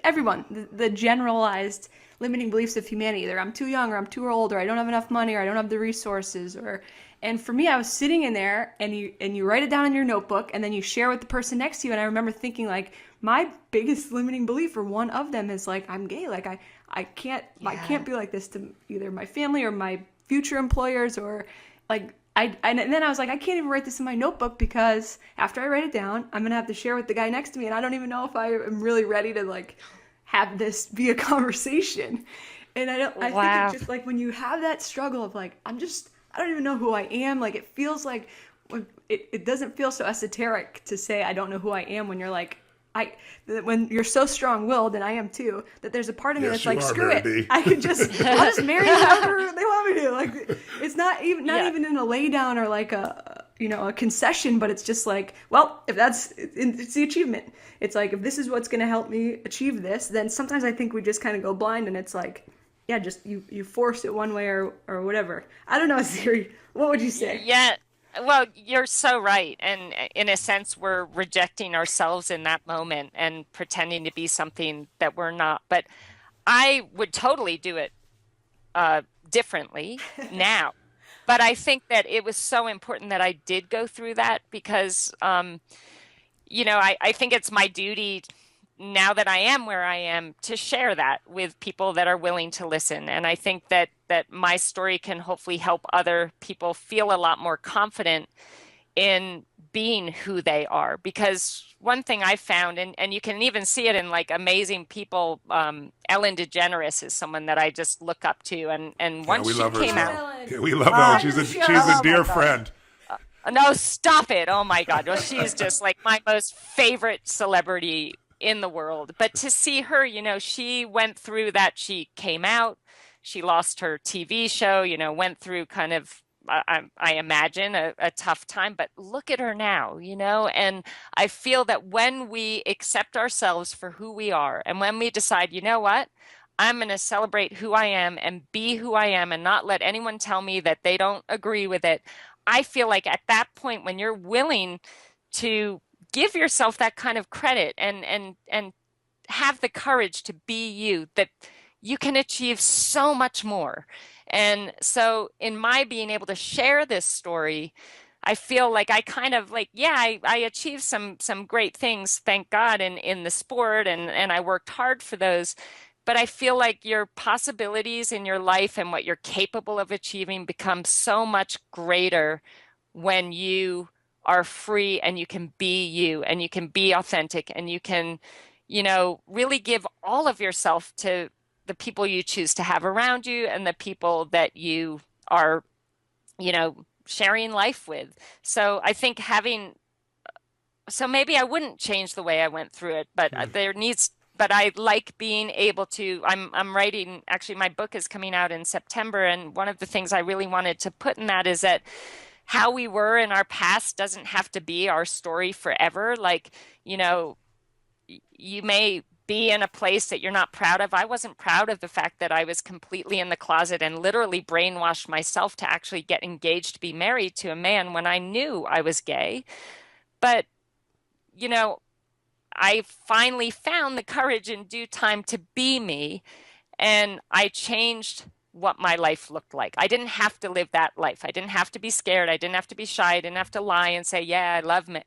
everyone, the generalized limiting beliefs of humanity. Either I'm too young or I'm too old or I don't have enough money or I don't have the resources and for me, I was sitting in there and you write it down in your notebook and then you share with the person next to you. And I remember thinking like, my biggest limiting belief or one of them is like, I'm gay. Like I can't be like this to either my family or my future employers or like, and then I was like, I can't even write this in my notebook because after I write it down, I'm going to have to share with the guy next to me. And I don't even know if I am really ready to like have this be a conversation. And I think it's just like when you have that struggle of like, I don't even know who I am. Like it feels like it doesn't feel so esoteric to say I don't know who I am when you're like, when you're so strong-willed, and I am too, that there's a part of me that's like, screw it. I'll just marry whoever they want me to. Like, it's not even in a lay down or like a concession, but it's just like, well, if it's the achievement. It's like, if this is what's going to help me achieve this, then sometimes I think we just kind of go blind and it's like, yeah, just you force it one way or whatever. I don't know, Siri. What would you say? Yeah. Well, you're so right. And in a sense, we're rejecting ourselves in that moment and pretending to be something that we're not. But I would totally do it differently now. But I think that it was so important that I did go through that because, I think it's my duty now that I am where I am to share that with people that are willing to listen. And I think that my story can hopefully help other people feel a lot more confident in being who they are. Because one thing I found, and you can even see it in like amazing people, Ellen DeGeneres is someone that I just look up to. And once she came out. Yeah, we love Ellen. She's a dear friend. No, stop it. Oh my God. Well, she's just like my most favorite celebrity in the world. But to see her, she went through that. She came out, she lost her TV show, went through kind of, I imagine, a tough time. But look at her now, and I feel that when we accept ourselves for who we are, and when we decide, you know what, I'm going to celebrate who I am and be who I am and not let anyone tell me that they don't agree with it. I feel like at that point, when you're willing to give yourself that kind of credit and have the courage to be you, that you can achieve so much more. And so in my being able to share this story, I feel like I kind of like, I achieved some great things, thank God, in the sport, and I worked hard for those. But I feel like your possibilities in your life and what you're capable of achieving become so much greater when you are free and you can be you and you can be authentic and you can, really give all of yourself to the people you choose to have around you and the people that you are, sharing life with. So I think so maybe I wouldn't change the way I went through it, but but I like being able to, I'm writing, actually my book is coming out in September. And one of the things I really wanted to put in that is that how we were in our past doesn't have to be our story forever. Like, you may be in a place that you're not proud of. I wasn't proud of the fact that I was completely in the closet and literally brainwashed myself to actually get engaged to be married to a man when I knew I was gay. But, I finally found the courage in due time to be me, and I changed what my life looked like. I didn't have to live that life. I didn't have to be scared. I didn't have to be shy. I didn't have to lie and say, yeah, I love me,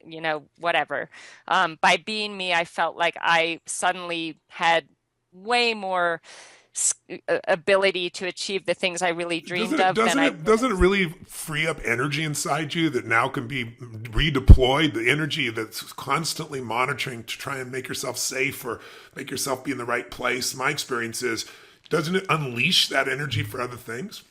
whatever. By being me, I felt like I suddenly had way more ability to achieve the things I really dreamed of. Doesn't it really free up energy inside you that now can be redeployed? The energy that's constantly monitoring to try and make yourself safe or make yourself be in the right place. My experience is, doesn't it unleash that energy for other things?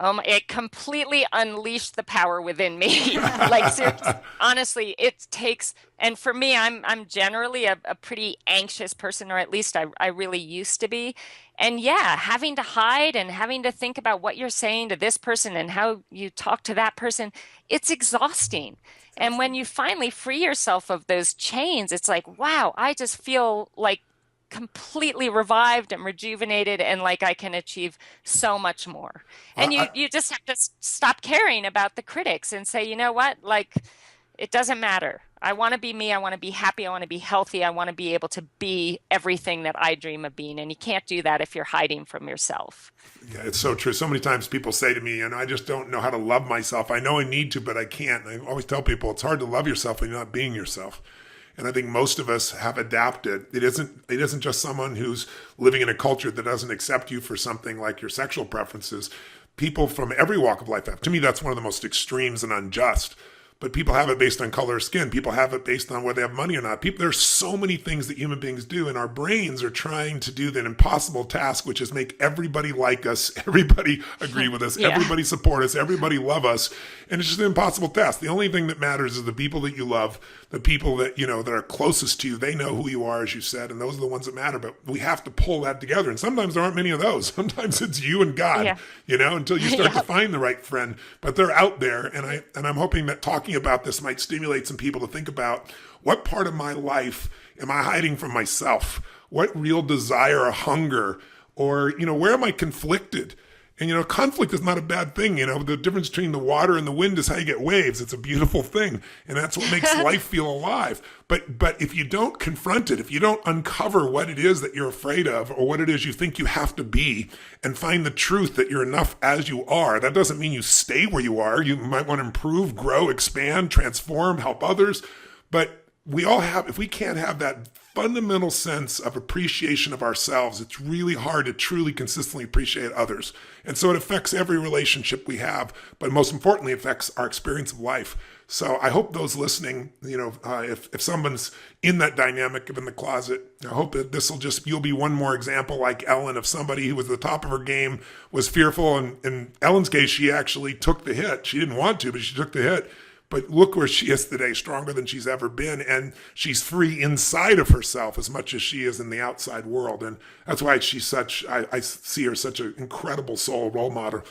It completely unleashed the power within me. Like seriously, honestly, it takes, and for me, I'm generally a pretty anxious person, or at least I really used to be. And yeah, having to hide and having to think about what you're saying to this person and how you talk to that person, it's exhausting. And when you finally free yourself of those chains, it's like, wow, I just feel like completely revived and rejuvenated and like I can achieve so much more. And I, you just have to stop caring about the critics and say, you know what? Like it doesn't matter. I want to be me. I want to be happy. I want to be healthy. I want to be able to be everything that I dream of being. And you can't do that if you're hiding from yourself. Yeah, it's so true. So many times people say to me, and I just don't know how to love myself. I know I need to, but I can't. And I always tell people it's hard to love yourself when you're not being yourself. And I think most of us have adapted. It isn't just someone who's living in a culture that doesn't accept you for something like your sexual preferences. People from every walk of life have. To me, that's one of the most extremes and unjust. But people have it based on color of skin. People have it based on whether they have money or not. There's so many things that human beings do, and our brains are trying to do that impossible task, which is make everybody like us, everybody agree with us, everybody support us, everybody love us. And it's just an impossible task. The only thing that matters is the people that you love, the people that, that are closest to you. They know who you are, as you said, and those are the ones that matter. But we have to pull that together. And sometimes there aren't many of those. Sometimes it's you and God, until you start to find the right friend. But they're out there, and I'm hoping that talking about this might stimulate some people to think about what part of my life am I hiding from myself? What real desire or hunger, or, where am I conflicted? And, conflict is not a bad thing. The difference between the water and the wind is how you get waves. It's a beautiful thing. And that's what makes life feel alive. But if you don't confront it, if you don't uncover what it is that you're afraid of or what it is you think you have to be and find the truth that you're enough as you are, that doesn't mean you stay where you are. You might want to improve, grow, expand, transform, help others. But we all have, if we can't have that fundamental sense of appreciation of ourselves, it's really hard to truly consistently appreciate others. And so it affects every relationship we have, but most importantly, it affects our experience of life. So I hope those listening, if someone's in that dynamic of in the closet, I hope that you'll be one more example like Ellen of somebody who was at the top of her game, was fearful. And in Ellen's case, she actually took the hit. She didn't want to, but she took the hit. But look where she is today, stronger than she's ever been. And she's free inside of herself as much as she is in the outside world. And that's why she's I see her such an incredible soul role model.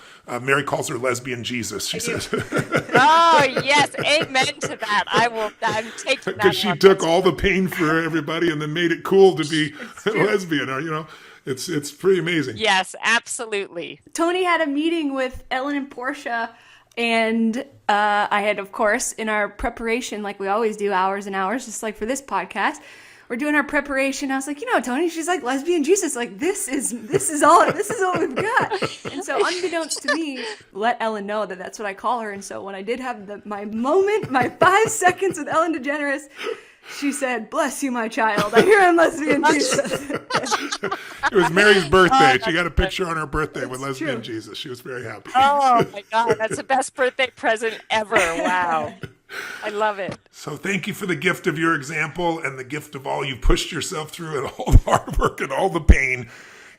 Mary calls her lesbian Jesus, she says. Oh, yes. Amen to that. I'm taking that. Because she took all the pain for everybody and then made it cool to be a lesbian, It's pretty amazing. Yes, absolutely. Tony had a meeting with Ellen and Portia, and I had, of course, in our preparation, like we always do, hours and hours, just like for this podcast, we're doing our preparation. I was like, Tony, she's like lesbian Jesus. Like this is all we've got. And so, unbeknownst to me, let Ellen know that that's what I call her. And so, when I did have my moment, my 5 seconds with Ellen DeGeneres, she said, "Bless you, my child. I hear I'm lesbian Jesus." It was Mary's birthday. She got a picture on her birthday with lesbian Jesus. She was very happy. Oh my God, that's the best birthday present ever. Wow. I love it. So thank you for the gift of your example and the gift of all you pushed yourself through and all the hard work and all the pain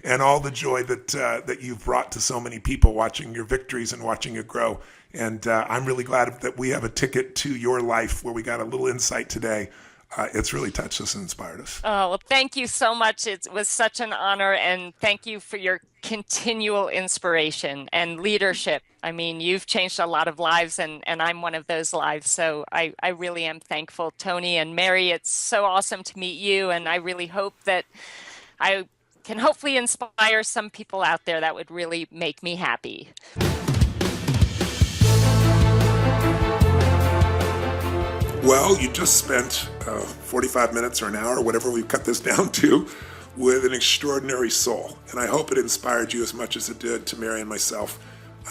and all the joy that you've brought to so many people watching your victories and watching you grow. And I'm really glad that we have a ticket to your life where we got a little insight today. It's really touched us and inspired us. Oh, well, thank you so much. It was such an honor, and thank you for your continual inspiration and leadership. I mean, you've changed a lot of lives, and I'm one of those lives, so I really am thankful. Tony and Mary, it's so awesome to meet you, and I really hope that I can hopefully inspire some people out there. That would really make me happy. Well, you just spent 45 minutes or an hour, whatever we cut this down to, with an extraordinary soul. And I hope it inspired you as much as it did to Mary and myself.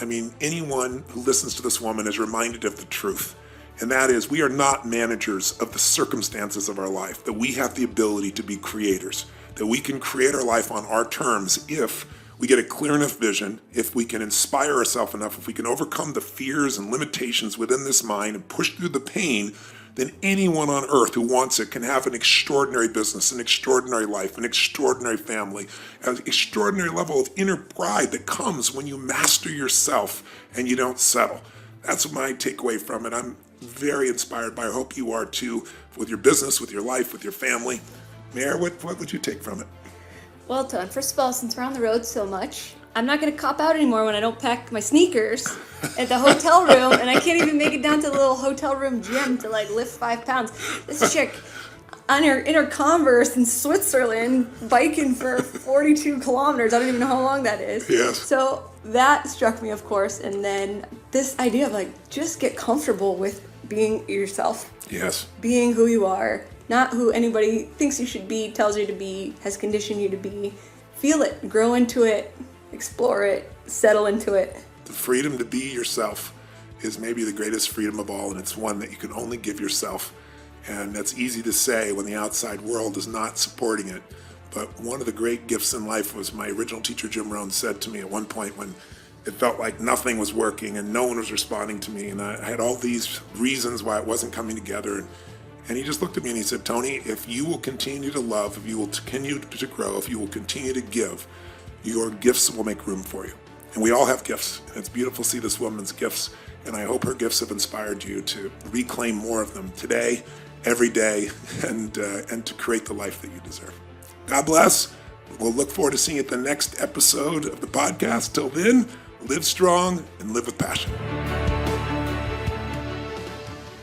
I mean, anyone who listens to this woman is reminded of the truth. And that is, we are not managers of the circumstances of our life, that we have the ability to be creators, that we can create our life on our terms if we get a clear enough vision, if we can inspire ourselves enough, if we can overcome the fears and limitations within this mind and push through the pain then anyone on earth who wants it can have an extraordinary business, an extraordinary life, an extraordinary family, an extraordinary level of inner pride that comes when you master yourself and you don't settle. That's my takeaway from it. I'm very inspired by it. I hope you are too, with your business, with your life, with your family. Mayor, what would you take from it? Well, Ton, first of all, since we're on the road so much, I'm not going to cop out anymore when I don't pack my sneakers at the hotel room, and I can't even make it down to the little hotel room gym to like lift 5 pounds. This chick on her Converse in Switzerland biking for 42 kilometers. I don't even know how long that is. Yes. So that struck me, of course, and then this idea of like just get comfortable with being yourself. Yes. Being who you are, not who anybody thinks you should be, tells you to be, has conditioned you to be. Feel it, grow into it, explore it, settle into it. The freedom to be yourself is maybe the greatest freedom of all, and it's one that you can only give yourself. And that's easy to say when the outside world is not supporting it. But one of the great gifts in life was my original teacher, Jim Rohn, said to me at one point when it felt like nothing was working and no one was responding to me, and I had all these reasons why it wasn't coming together. And he just looked at me and he said, Tony, if you will continue to love, if you will continue to grow, if you will continue to give, your gifts will make room for you. And we all have gifts. And it's beautiful to see this woman's gifts. And I hope her gifts have inspired you to reclaim more of them today, every day, and to create the life that you deserve. God bless. We'll look forward to seeing you at the next episode of the podcast. Till then, live strong and live with passion.